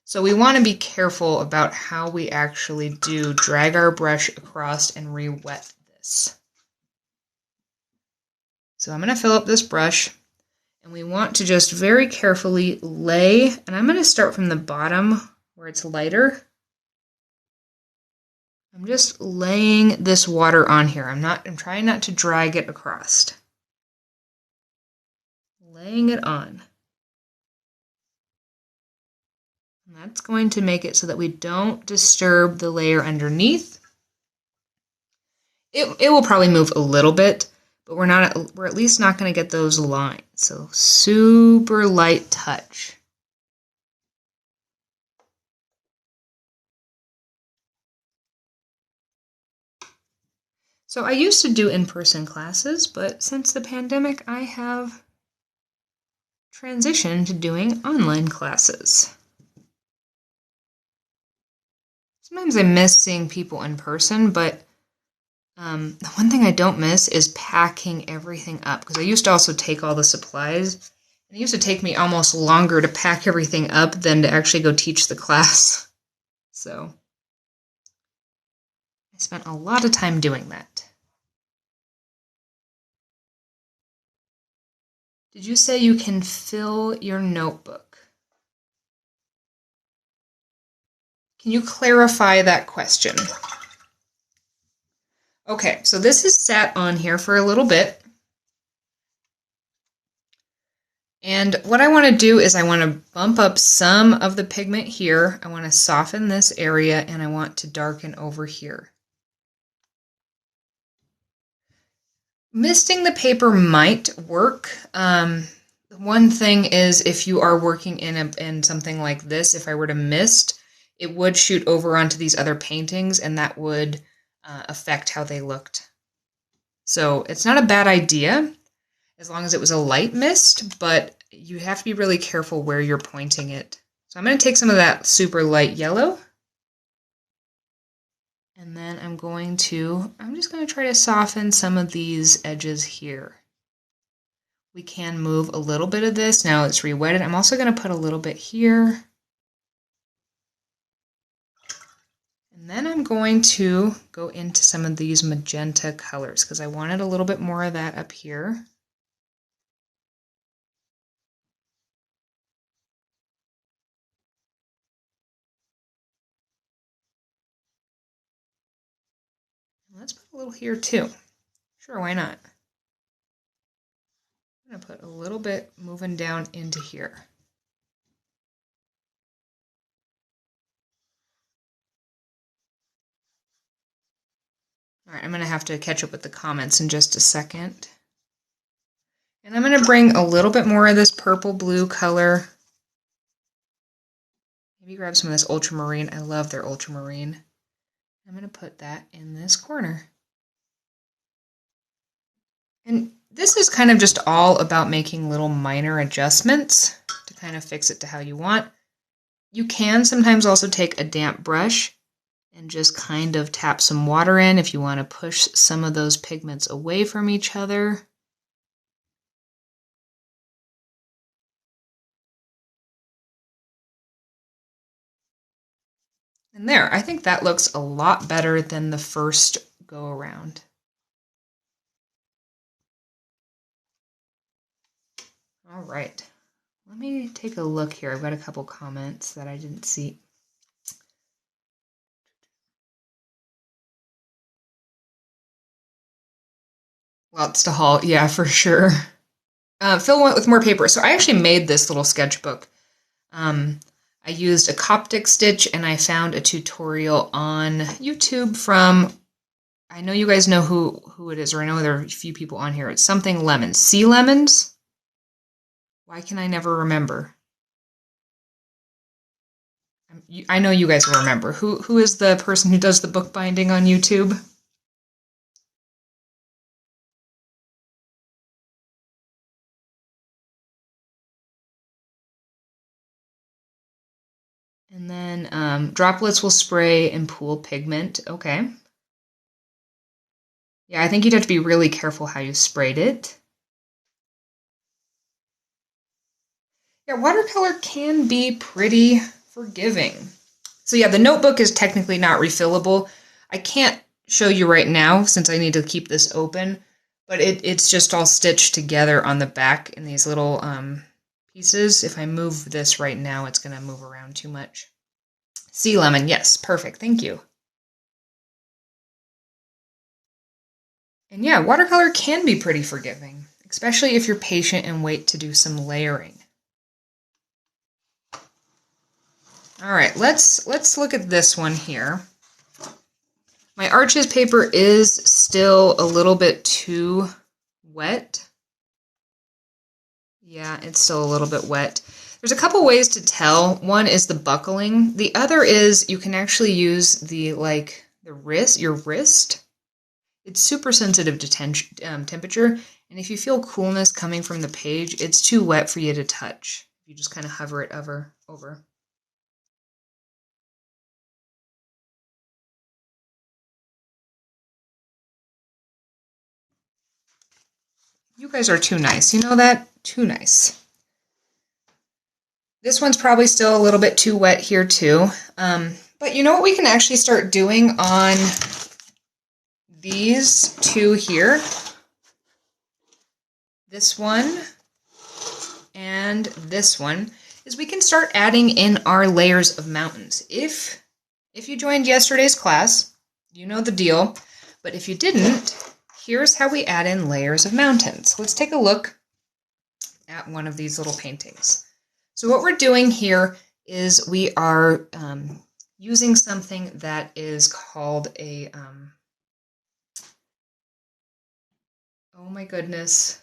[SPEAKER 1] So we want to be careful about how we actually do drag our brush across and re-wet this. So I'm going to fill up this brush, and we want to just very carefully lay, and I'm going to start from the bottom where it's lighter. I'm just laying this water on here. I'm trying not to drag it across. Laying it on. And that's going to make it so that we don't disturb the layer underneath. It will probably move a little bit, but we're at least not going to get those lines. So super light touch. So I used to do in-person classes, but since the pandemic, I have transitioned to doing online classes. Sometimes I miss seeing people in person, but the one thing I don't miss is packing everything up, because I used to also take all the supplies, and it used to take me almost longer to pack everything up than to actually go teach the class. So I spent a lot of time doing that. Did you say you can fill your notebook? Can you clarify that question? Okay, so this has sat on here for a little bit. And what I want to do is I want to bump up some of the pigment here. I want to soften this area, and I want to darken over here. Misting the paper might work. One thing is, if you are working in something like this, if I were to mist, it would shoot over onto these other paintings, and that would affect how they looked. So it's not a bad idea as long as it was a light mist, but you have to be really careful where you're pointing it. So I'm going to take some of that super light yellow, and then I'm just going to try to soften some of these edges here. We can move a little bit of this. Now it's re-wetted. I'm also going to put a little bit here. And then I'm going to go into some of these magenta colors because I wanted a little bit more of that up here. Let's put a little here too. Sure, why not? I'm going to put a little bit moving down into here. All right, I'm going to have to catch up with the comments in just a second. And I'm going to bring a little bit more of this purple blue color. Maybe grab some of this ultramarine. I love their ultramarine. I'm going to put that in this corner. And this is kind of just all about making little minor adjustments to kind of fix it to how you want. You can sometimes also take a damp brush and just kind of tap some water in if you want to push some of those pigments away from each other. And there, I think that looks a lot better than the first go around. All right, let me take a look here. I've got a couple comments that I didn't see. Lots to haul, yeah, for sure. Phil went with more paper. So I actually made this little sketchbook. I used a Coptic stitch, and I found a tutorial on YouTube from, I know you guys know who it is, or I know there are a few people on here. It's something lemons. Sea lemons? Why can I never remember? I know you guys will remember. Who is the person who does the bookbinding on YouTube? And then droplets will spray and pool pigment. Okay. Yeah, I think you'd have to be really careful how you sprayed it. Yeah, watercolor can be pretty forgiving. So yeah, the notebook is technically not refillable. I can't show you right now since I need to keep this open, but it's just all stitched together on the back in these little pieces. If I move this right now, it's going to move around too much. Sea lemon, yes, perfect, thank you. And yeah, watercolor can be pretty forgiving, especially if you're patient and wait to do some layering. All right, let's look at this one here. My Arches paper is still a little bit too wet. Yeah, it's still a little bit wet. There's a couple ways to tell. One is the buckling. The other is you can actually use the your wrist. It's super sensitive to temperature, and if you feel coolness coming from the page, it's too wet for you to touch. You just kind of hover it over. You guys are too nice. You know that? Too nice. This one's probably still a little bit too wet here too. But you know what we can actually start doing on these two here? This one and this one is we can start adding in our layers of mountains. If you joined yesterday's class, you know the deal. But if you didn't, here's how we add in layers of mountains. Let's take a look at one of these little paintings. So what we're doing here is we are using something that is called a, oh my goodness,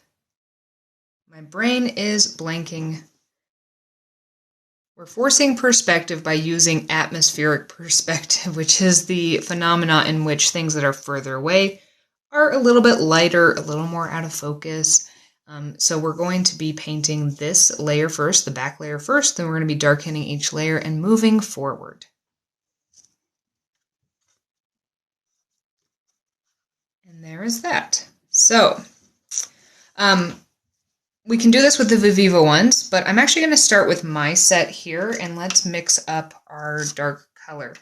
[SPEAKER 1] my brain is blanking. We're forcing perspective by using atmospheric perspective, which is the phenomena in which things that are further away are a little bit lighter, a little more out of focus. So we're going to be painting this layer first, the back layer first, then we're going to be darkening each layer and moving forward. And there is that. So we can do this with the Viviva ones, but I'm actually going to start with my set here, and let's mix up our dark color.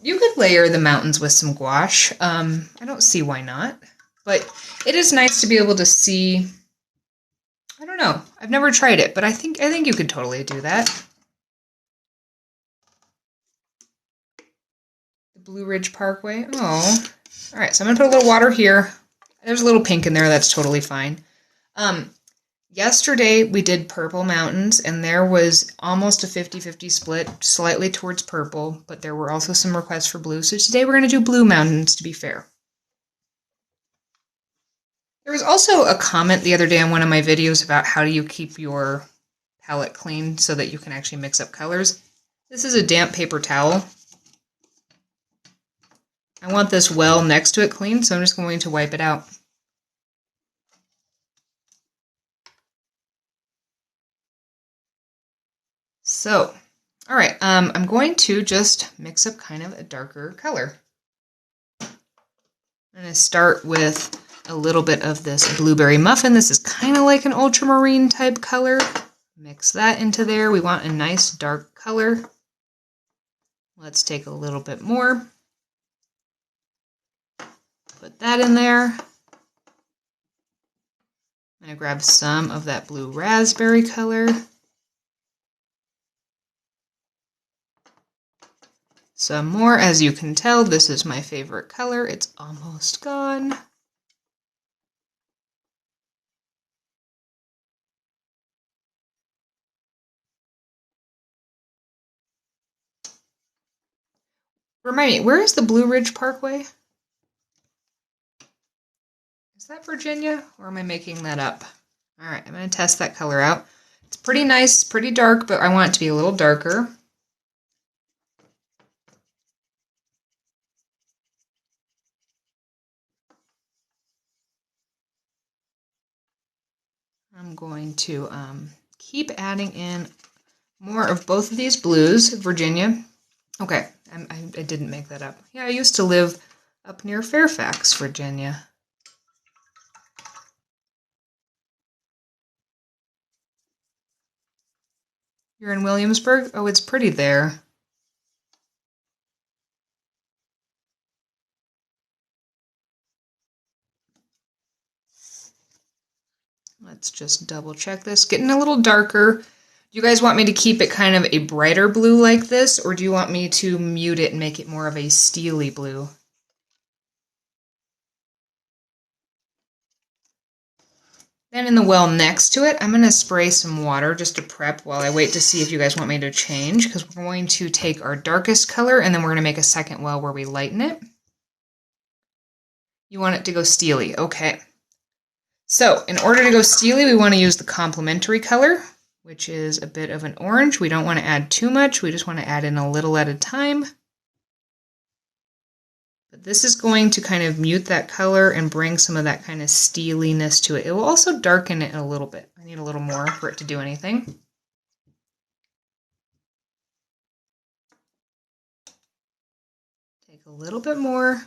[SPEAKER 1] You could layer the mountains with some gouache. I don't see why not, but it is nice to be able to see. I don't know. I've never tried it, but I think you could totally do that. The Blue Ridge Parkway. Oh, all right. So I'm gonna put a little water here. There's a little pink in there. That's totally fine. Yesterday we did purple mountains, and there was almost a 50-50 split, slightly towards purple, but there were also some requests for blue. So today we're going to do blue mountains, to be fair. There was also a comment the other day on one of my videos about how do you keep your palette clean so that you can actually mix up colors. This is a damp paper towel. I want this well next to it clean, so I'm just going to wipe it out. So, All right, I'm going to just mix up kind of a darker color. I'm going to start with a little bit of this blueberry muffin. This is kind of like an ultramarine type color. Mix that into there. We want a nice dark color. Let's take a little bit more. Put that in there. I'm going to grab some of that blue raspberry color. Some more. As you can tell, this is my favorite color. It's almost gone. Remind me, where is the Blue Ridge Parkway? Is that Virginia, or am I making that up? All right, I'm going to test that color out. It's pretty nice, pretty dark, but I want it to be a little darker. I'm going to keep adding in more of both of these blues, Virginia. Okay, I didn't make that up. Yeah, I used to live up near Fairfax, Virginia. You're in Williamsburg? Oh, it's pretty there. Let's just double check this. Getting a little darker. Do you guys want me to keep it kind of a brighter blue like this, or do you want me to mute it and make it more of a steely blue? Then in the well next to it, I'm going to spray some water just to prep while I wait to see if you guys want me to change, because we're going to take our darkest color and then we're going to make a second well where we lighten it. You want it to go steely. Okay. So in order to go steely, we want to use the complementary color, which is a bit of an orange. We don't want to add too much. We just want to add in a little at a time. But this is going to kind of mute that color and bring some of that kind of steeliness to it. It will also darken it a little bit. I need a little more for it to do anything. Take a little bit more.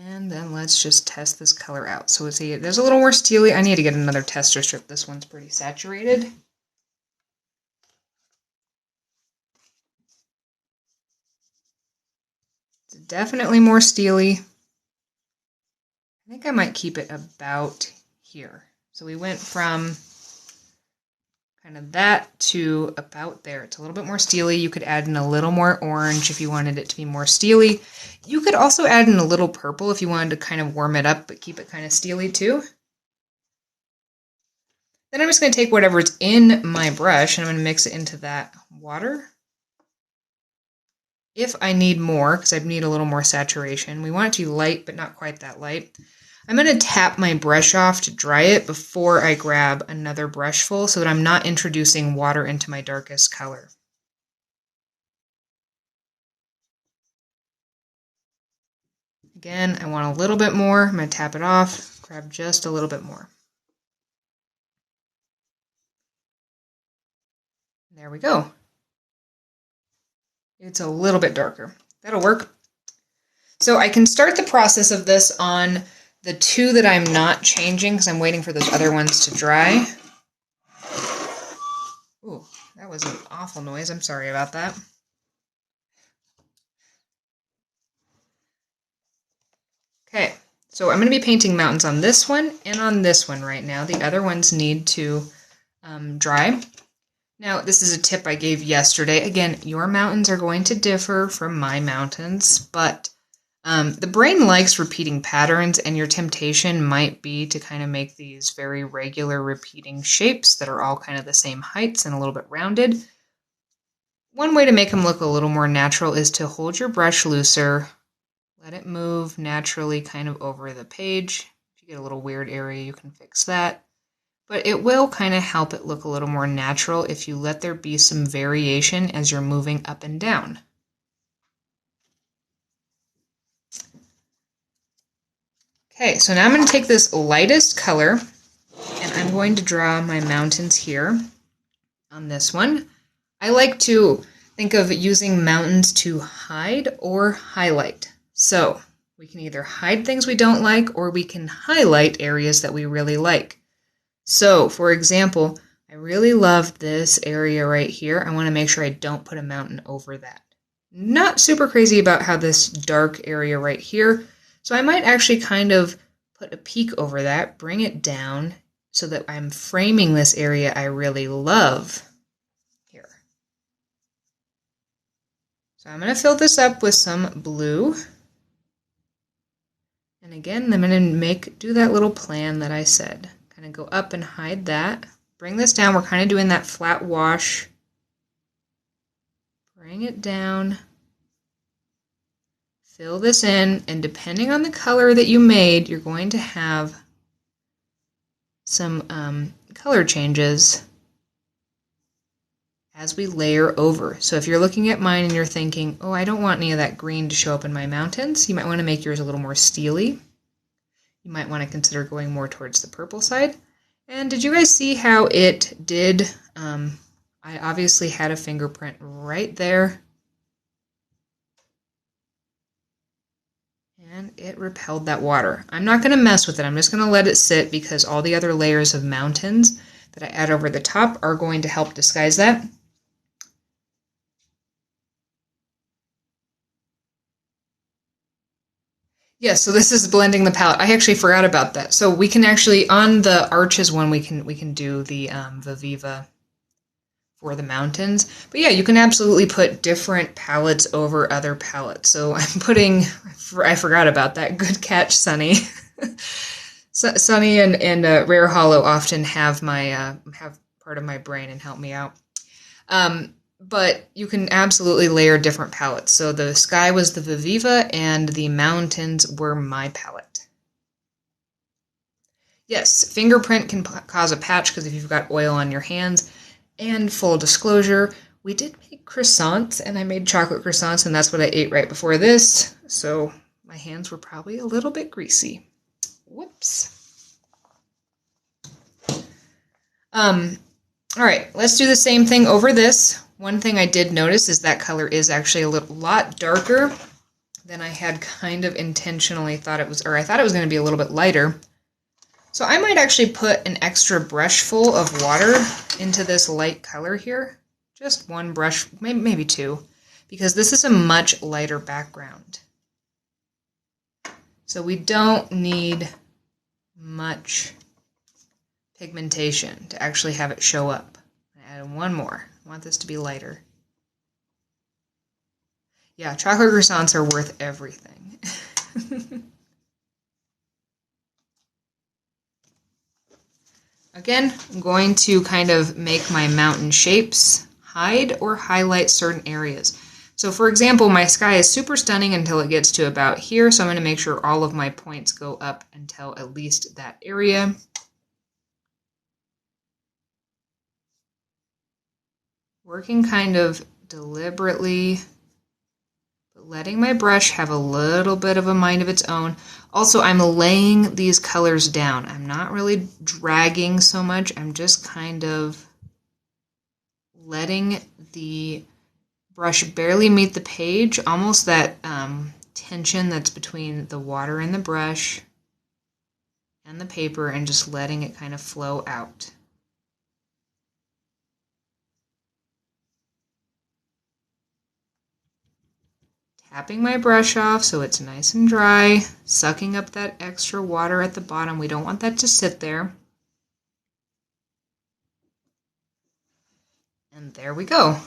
[SPEAKER 1] And then let's just test this color out. So see, there's a little more steely. I need to get another tester strip. This one's pretty saturated. It's definitely more steely. I think I might keep it about here. So we went from kind of that to about there. It's a little bit more steely. You could add in a little more orange if you wanted it to be more steely. You could also add in a little purple if you wanted to kind of warm it up, but keep it kind of steely too. Then I'm just going to take whatever's in my brush and I'm going to mix it into that water. If I need more, because I need a little more saturation, we want it to be light, but not quite that light. I'm going to tap my brush off to dry it before I grab another brush full so that I'm not introducing water into my darkest color. Again, I want a little bit more. I'm going to tap it off, grab just a little bit more. There we go. It's a little bit darker. That'll work. So I can start the process of this on the two that I'm not changing because I'm waiting for those other ones to dry. Ooh, that was an awful noise. I'm sorry about that. Okay, so I'm going to be painting mountains on this one and on this one right now. The other ones need to dry. Now, this is a tip I gave yesterday. Again, your mountains are going to differ from my mountains, but the brain likes repeating patterns, and your temptation might be to kind of make these very regular repeating shapes that are all kind of the same heights and a little bit rounded. One way to make them look a little more natural is to hold your brush looser, let it move naturally kind of over the page. If you get a little weird area, you can fix that. But it will kind of help it look a little more natural if you let there be some variation as you're moving up and down. Okay, so now I'm going to take this lightest color and I'm going to draw my mountains here on this one. I like to think of using mountains to hide or highlight. So we can either hide things we don't like or we can highlight areas that we really like. So, for example, I really love this area right here. I want to make sure I don't put a mountain over that. Not super crazy about how this dark area right here. So I might actually kind of put a peak over that, bring it down so that I'm framing this area I really love here. So I'm going to fill this up with some blue. And again, I'm going to do that little plan that I said. Kind of go up and hide that. Bring this down. We're kind of doing that flat wash. Bring it down. Fill this in, and depending on the color that you made, you're going to have some color changes as we layer over. So if you're looking at mine and you're thinking, oh, I don't want any of that green to show up in my mountains, you might want to make yours a little more steely. You might want to consider going more towards the purple side. And did you guys see how it did? I obviously had a fingerprint right there. And it repelled that water. I'm not going to mess with it. I'm just going to let it sit because all the other layers of mountains that I add over the top are going to help disguise that. Yes, so this is blending the palette. I actually forgot about that. So we can actually, on the arches one, we can do the Viva for the mountains. But yeah, you can absolutely put different palettes over other palettes. So I'm putting, I forgot about that. Good catch, Sunny. Sunny and Rare Hollow often have my have part of my brain and help me out. But you can absolutely layer different palettes. So the sky was the Viviva and the mountains were my palette. Yes, fingerprint can cause a patch because if you've got oil on your hands. And full disclosure, we did make croissants and I made chocolate croissants and that's what I ate right before this. So my hands were probably a little bit greasy. Whoops. All right, let's do the same thing over this. One thing I did notice is that color is actually a lot darker than I had kind of intentionally thought it was, or I thought it was going to be a little bit lighter. So I might actually put an extra brush full of water into this light color here. Just one brush, maybe two, because this is a much lighter background. So we don't need much pigmentation to actually have it show up. Add one more. I want this to be lighter. Yeah, chocolate croissants are worth everything. Again, I'm going to kind of make my mountain shapes hide or highlight certain areas. So for example, my sky is super stunning until it gets to about here, so I'm going to make sure all of my points go up until at least that area. Working kind of deliberately, but letting my brush have a little bit of a mind of its own. Also, I'm laying these colors down. I'm not really dragging so much. I'm just kind of letting the brush barely meet the page, almost that tension that's between the water and the brush and the paper, and just letting it kind of flow out. Tapping my brush off so it's nice and dry, sucking up that extra water at the bottom. We don't want that to sit there. And there we go.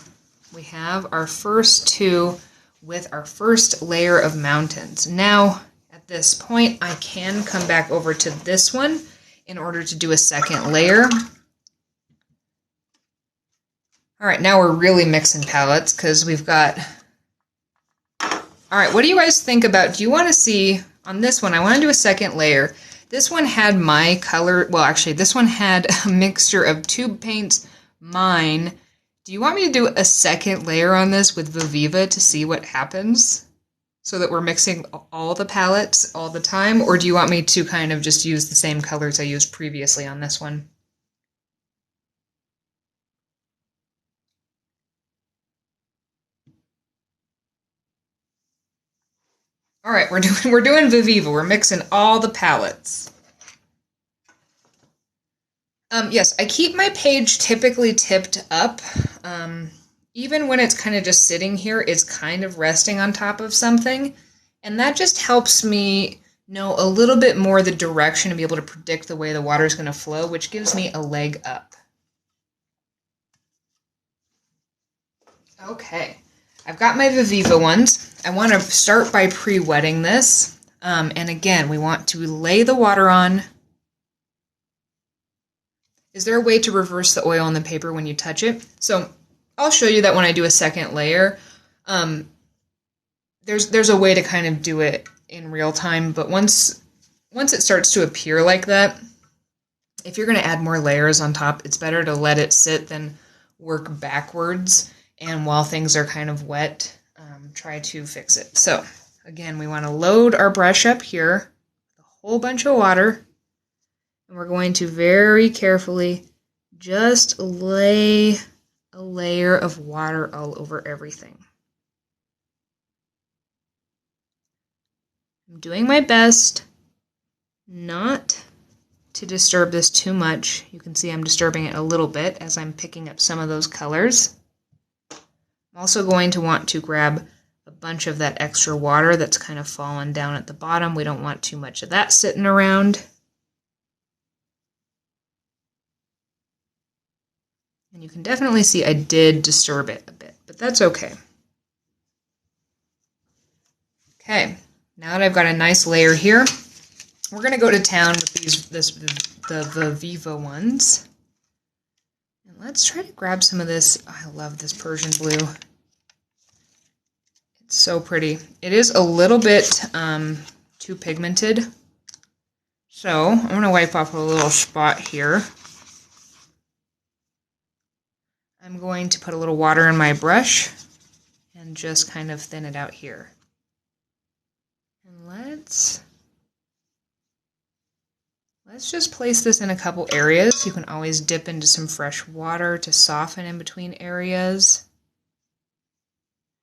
[SPEAKER 1] We have our first two with our first layer of mountains. Now, at this point, I can come back over to this one in order to do a second layer. All right, now we're really mixing palettes because we've got... All right, what do you guys think about, do you want to see, on this one, I want to do a second layer. This one had my color, well, actually, this one had a mixture of tube paints, mine. Do you want me to do a second layer on this with Viviva to see what happens? so that we're mixing all the palettes all the time, or do you want me to kind of just use the same colors I used previously on this one? All right, we're doing Viviva. We're mixing all the palettes. Yes, I keep my page typically tipped up. Even when it's kind of just sitting here, it's kind of resting on top of something. And that just helps me know a little bit more the direction and be able to predict the way the water is going to flow, which gives me a leg up. Okay, I've got my Viviva ones. I want to start by pre-wetting this. And again, we want to lay the water on. Is there a way to reverse the oil on the paper when you touch it? So I'll show you that when I do a second layer. There's a way to kind of do it in real time, but once it starts to appear like that, if you're going to add more layers on top, it's better to let it sit than work backwards. And while things are kind of wet, try to fix it. So again, we want to load our brush up here with a whole bunch of water. And we're going to very carefully just lay a layer of water all over everything. I'm doing my best not to disturb this too much. You can see I'm disturbing it a little bit as I'm picking up some of those colors. I'm also going to want to grab a bunch of that extra water that's kind of fallen down at the bottom. We don't want too much of that sitting around. And you can definitely see I did disturb it a bit, but that's okay. Okay, now that I've got a nice layer here, we're going to go to town with the Viviva ones. And let's try to grab some of this. Oh, I love this Persian blue. It's so pretty. It is a little bit too pigmented. So I'm going to wipe off a little spot here. I'm going to put a little water in my brush and just kind of thin it out here. And let's just place this in a couple areas. You can always dip into some fresh water to soften in between areas.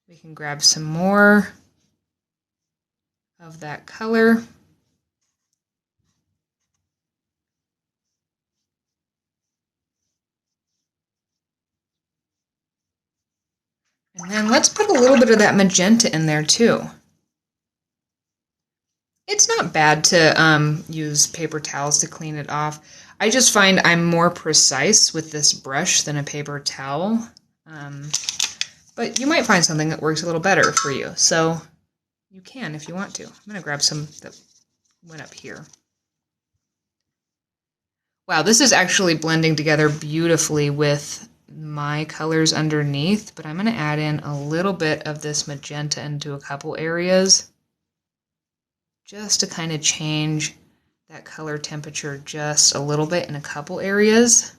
[SPEAKER 1] We can grab some more of that color. And then let's put a little bit of that magenta in there too. It's not bad to use paper towels to clean it off. I just find I'm more precise with this brush than a paper towel. But you might find something that works a little better for you. So you can if you want to. I'm going to grab some that went up here. Wow, this is actually blending together beautifully with my colors underneath, but I'm going to add in a little bit of this magenta into a couple areas just to kind of change that color temperature just a little bit in a couple areas.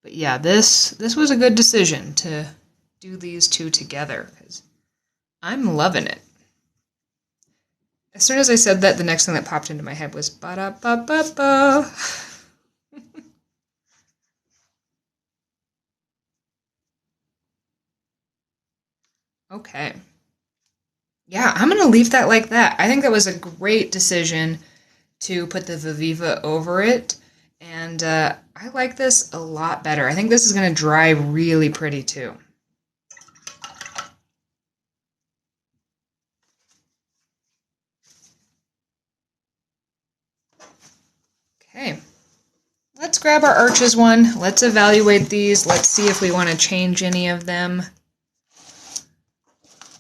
[SPEAKER 1] But yeah, this was a good decision to do these two together because I'm loving it. As soon as I said that, the next thing that popped into my head was ba-da-ba-ba-ba. Okay. Yeah, I'm going to leave that like that. I think that was a great decision to put the Viviva over it. And I like this a lot better. I think this is going to dry really pretty too. Okay, let's grab our arches one. Let's evaluate these. Let's see if we want to change any of them.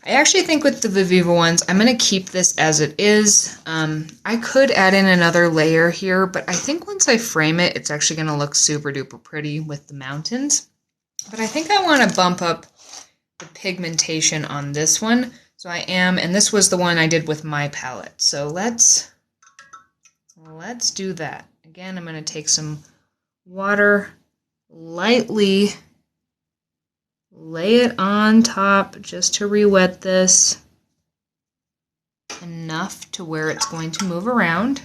[SPEAKER 1] I actually think with the Viviva ones, I'm going to keep this as it is. I could add in another layer here, but I think once I frame it, it's actually going to look super duper pretty with the mountains. But I think I want to bump up the pigmentation on this one. So I am, and this was the one I did with my palette. So let's do that. Again, I'm going to take some water, lightly lay it on top just to re-wet this enough to where it's going to move around.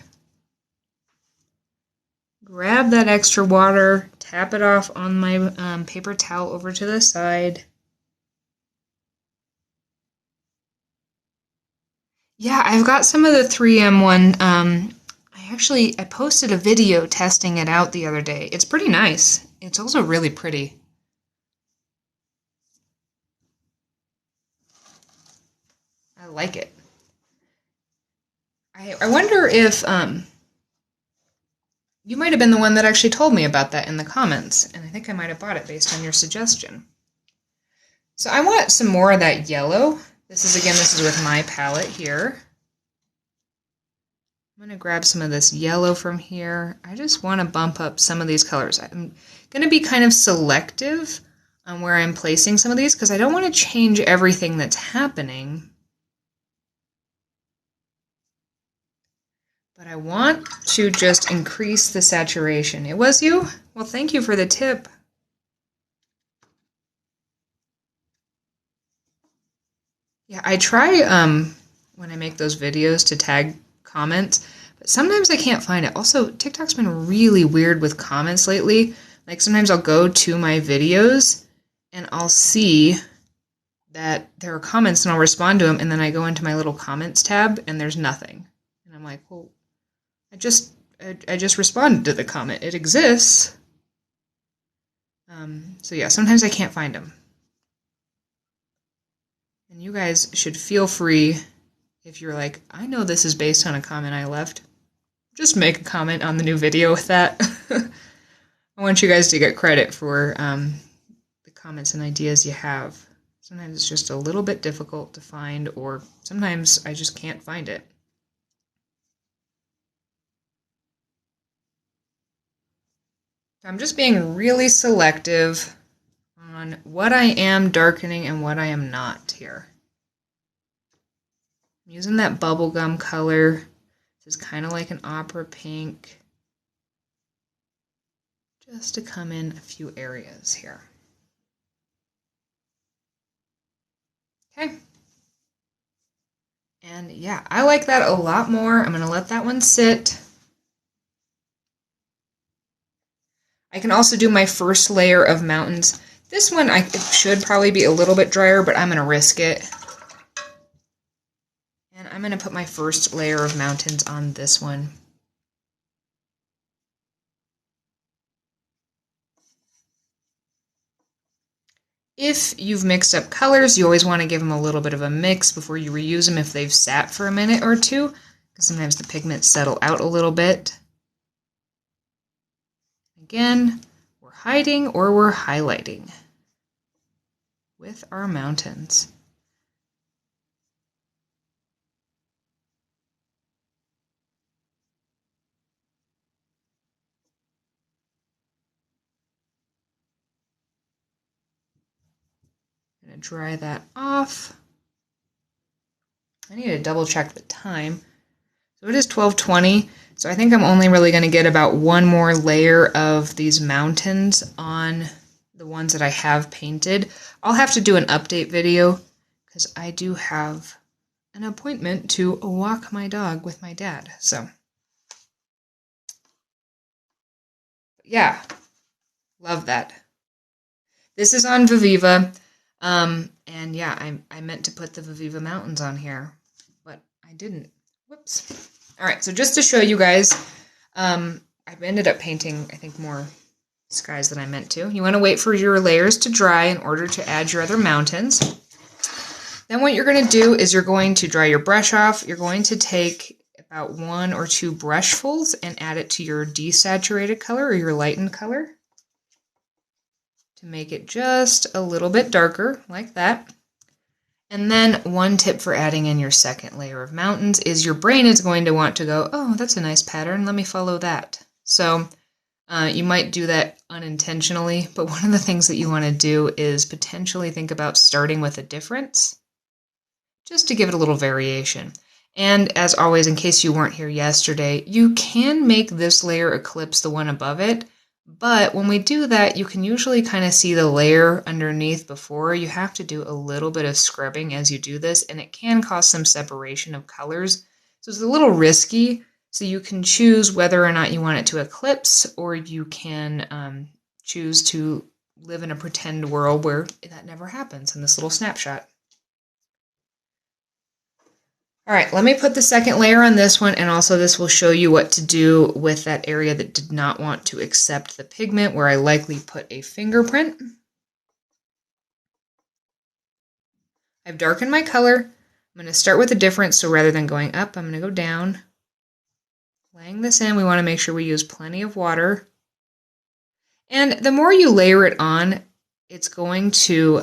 [SPEAKER 1] Grab that extra water, tap it off on my paper towel over to the side. Yeah, I've got some of the 3M one. I posted a video testing it out the other day. It's pretty nice. It's also really pretty. I like it. I wonder if you might have been the one that actually told me about that in the comments, and I think I might have bought it based on your suggestion. So I want some more of that yellow. This is with my palette here. I'm going to grab some of this yellow from here. I just want to bump up some of these colors. I'm going to be kind of selective on where I'm placing some of these because I don't want to change everything that's happening. But I want to just increase the saturation. It was you? Well, thank you for the tip. Yeah, I try when I make those videos to tag comments, but sometimes I can't find it. Also, TikTok's been really weird with comments lately. Like sometimes I'll go to my videos and I'll see that there are comments and I'll respond to them, and then I go into my little comments tab and there's nothing. And I'm like, well, I just responded to the comment. It exists. So yeah, sometimes I can't find them. And you guys should feel free, if you're like, I know this is based on a comment I left, just make a comment on the new video with that. I want you guys to get credit for the comments and ideas you have. Sometimes it's just a little bit difficult to find, or sometimes I just can't find it. I'm just being really selective on what I am darkening and what I am not here. I'm using that bubblegum color. This is kind of like an opera pink. Just to come in a few areas here. Okay. And yeah, I like that a lot more. I'm going to let that one sit. I can also do my first layer of mountains. This one it should probably be a little bit drier, but I'm going to risk it. And I'm going to put my first layer of mountains on this one. If you've mixed up colors, you always want to give them a little bit of a mix before you reuse them if they've sat for a minute or two, because sometimes the pigments settle out a little bit. Again, we're hiding or we're highlighting with our mountains. I'm going to dry that off. I need to double check the time. So it is 12:20. So I think I'm only really going to get about one more layer of these mountains on the ones that I have painted. I'll have to do an update video because I do have an appointment to walk my dog with my dad. So yeah, love that. This is on Viviva. And yeah, I meant to put the Viviva Mountains on here, but I didn't. Whoops. All right, so just to show you guys, I've ended up painting, I think, more skies than I meant to. You want to wait for your layers to dry in order to add your other mountains. Then what you're going to do is you're going to dry your brush off. You're going to take about 1 or 2 brushfuls and add it to your desaturated color or your lightened color to make it just a little bit darker, like that. And then one tip for adding in your second layer of mountains is your brain is going to want to go, oh, that's a nice pattern, let me follow that. So you might do that unintentionally, but one of the things that you want to do is potentially think about starting with a difference, just to give it a little variation. And as always, in case you weren't here yesterday, you can make this layer eclipse the one above it But when we do that, you can usually kind of see the layer underneath before. You have to do a little bit of scrubbing as you do this, and it can cause some separation of colors. So it's a little risky. So you can choose whether or not you want it to eclipse, or you can choose to live in a pretend world where that never happens in this little snapshot. All right, let me put the second layer on this one, and also this will show you what to do with that area that did not want to accept the pigment, where I likely put a fingerprint. I've darkened my color. I'm going to start with a difference, so rather than going up, I'm going to go down. Laying this in, we want to make sure we use plenty of water. And the more you layer it on, it's going to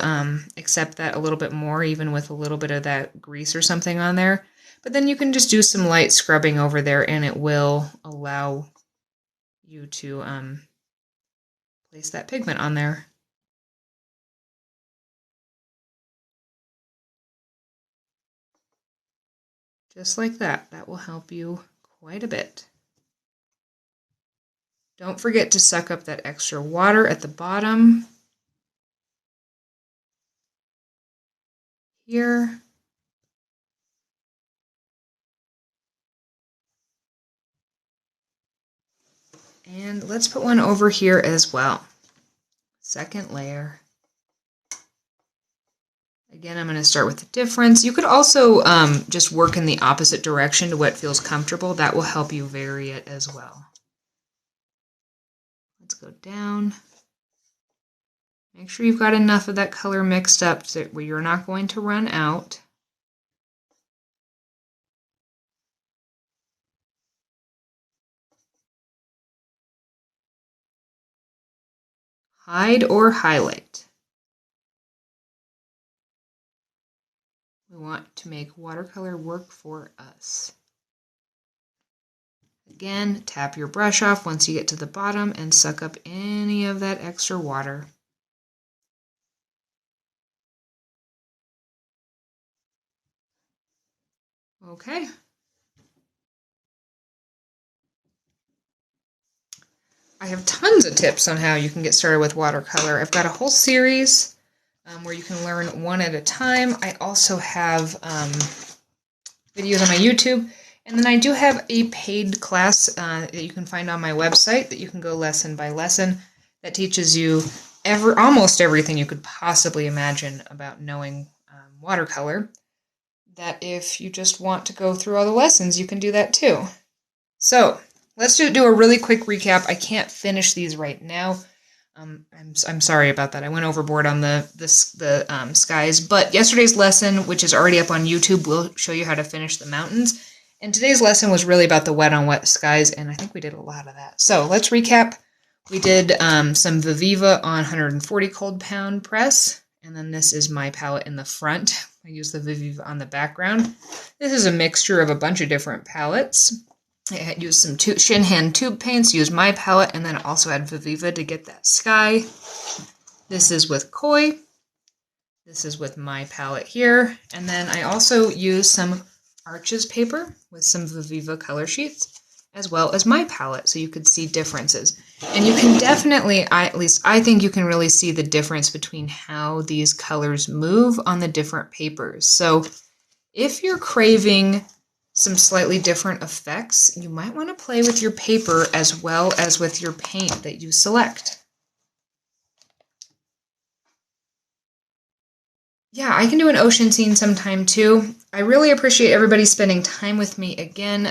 [SPEAKER 1] accept that a little bit more, even with a little bit of that grease or something on there. But then you can just do some light scrubbing over there, and it will allow you to place that pigment on there. Just like that. That will help you quite a bit. Don't forget to suck up that extra water at the bottom. Here. And let's put one over here as well. Second layer. Again, I'm going to start with the difference. You could also just work in the opposite direction to what feels comfortable. That will help you vary it as well. Let's go down. Make sure you've got enough of that color mixed up so where you're not going to run out. Hide or highlight. We want to make watercolor work for us. Again, tap your brush off once you get to the bottom and suck up any of that extra water. Okay. I have tons of tips on how you can get started with watercolor. I've got a whole series where you can learn one at a time. I also have videos on my YouTube, and then I do have a paid class that you can find on my website that you can go lesson by lesson that teaches you almost everything you could possibly imagine about knowing watercolor. That if you just want to go through all the lessons, you can do that too. So let's do a really quick recap. I can't finish these right now. I'm sorry about that. I went overboard on the skies. But yesterday's lesson, which is already up on YouTube, will show you how to finish the mountains. And today's lesson was really about the wet on wet skies, and I think we did a lot of that. So let's recap. We did some Viviva on 140 cold pound press, and then this is my palette in the front. I use the Viviva on the background. This is a mixture of a bunch of different palettes. I used some Shinhan tube paints, used my palette, and then also had Viviva to get that sky. This is with Koi. This is with my palette here. And then I also used some Arches paper with some Viviva color sheets, as well as my palette, so you could see differences. And you can definitely, at least I think you can really see the difference between how these colors move on the different papers. So if you're craving some slightly different effects, you might want to play with your paper as well as with your paint that you select. Yeah, I can do an ocean scene sometime too. I really appreciate everybody spending time with me again.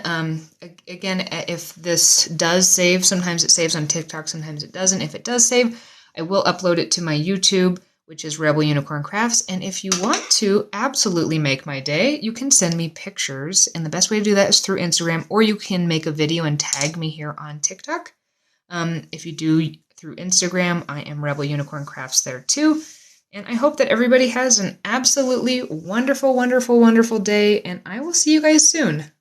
[SPEAKER 1] Again, if this does save, sometimes it saves on TikTok, sometimes it doesn't. If it does save, I will upload it to my YouTube, which is Rebel Unicorn Crafts. And if you want to absolutely make my day, you can send me pictures. And the best way to do that is through Instagram, or you can make a video and tag me here on TikTok. If you do through Instagram, I am Rebel Unicorn Crafts there too. And I hope that everybody has an absolutely wonderful, wonderful, wonderful day, and I will see you guys soon.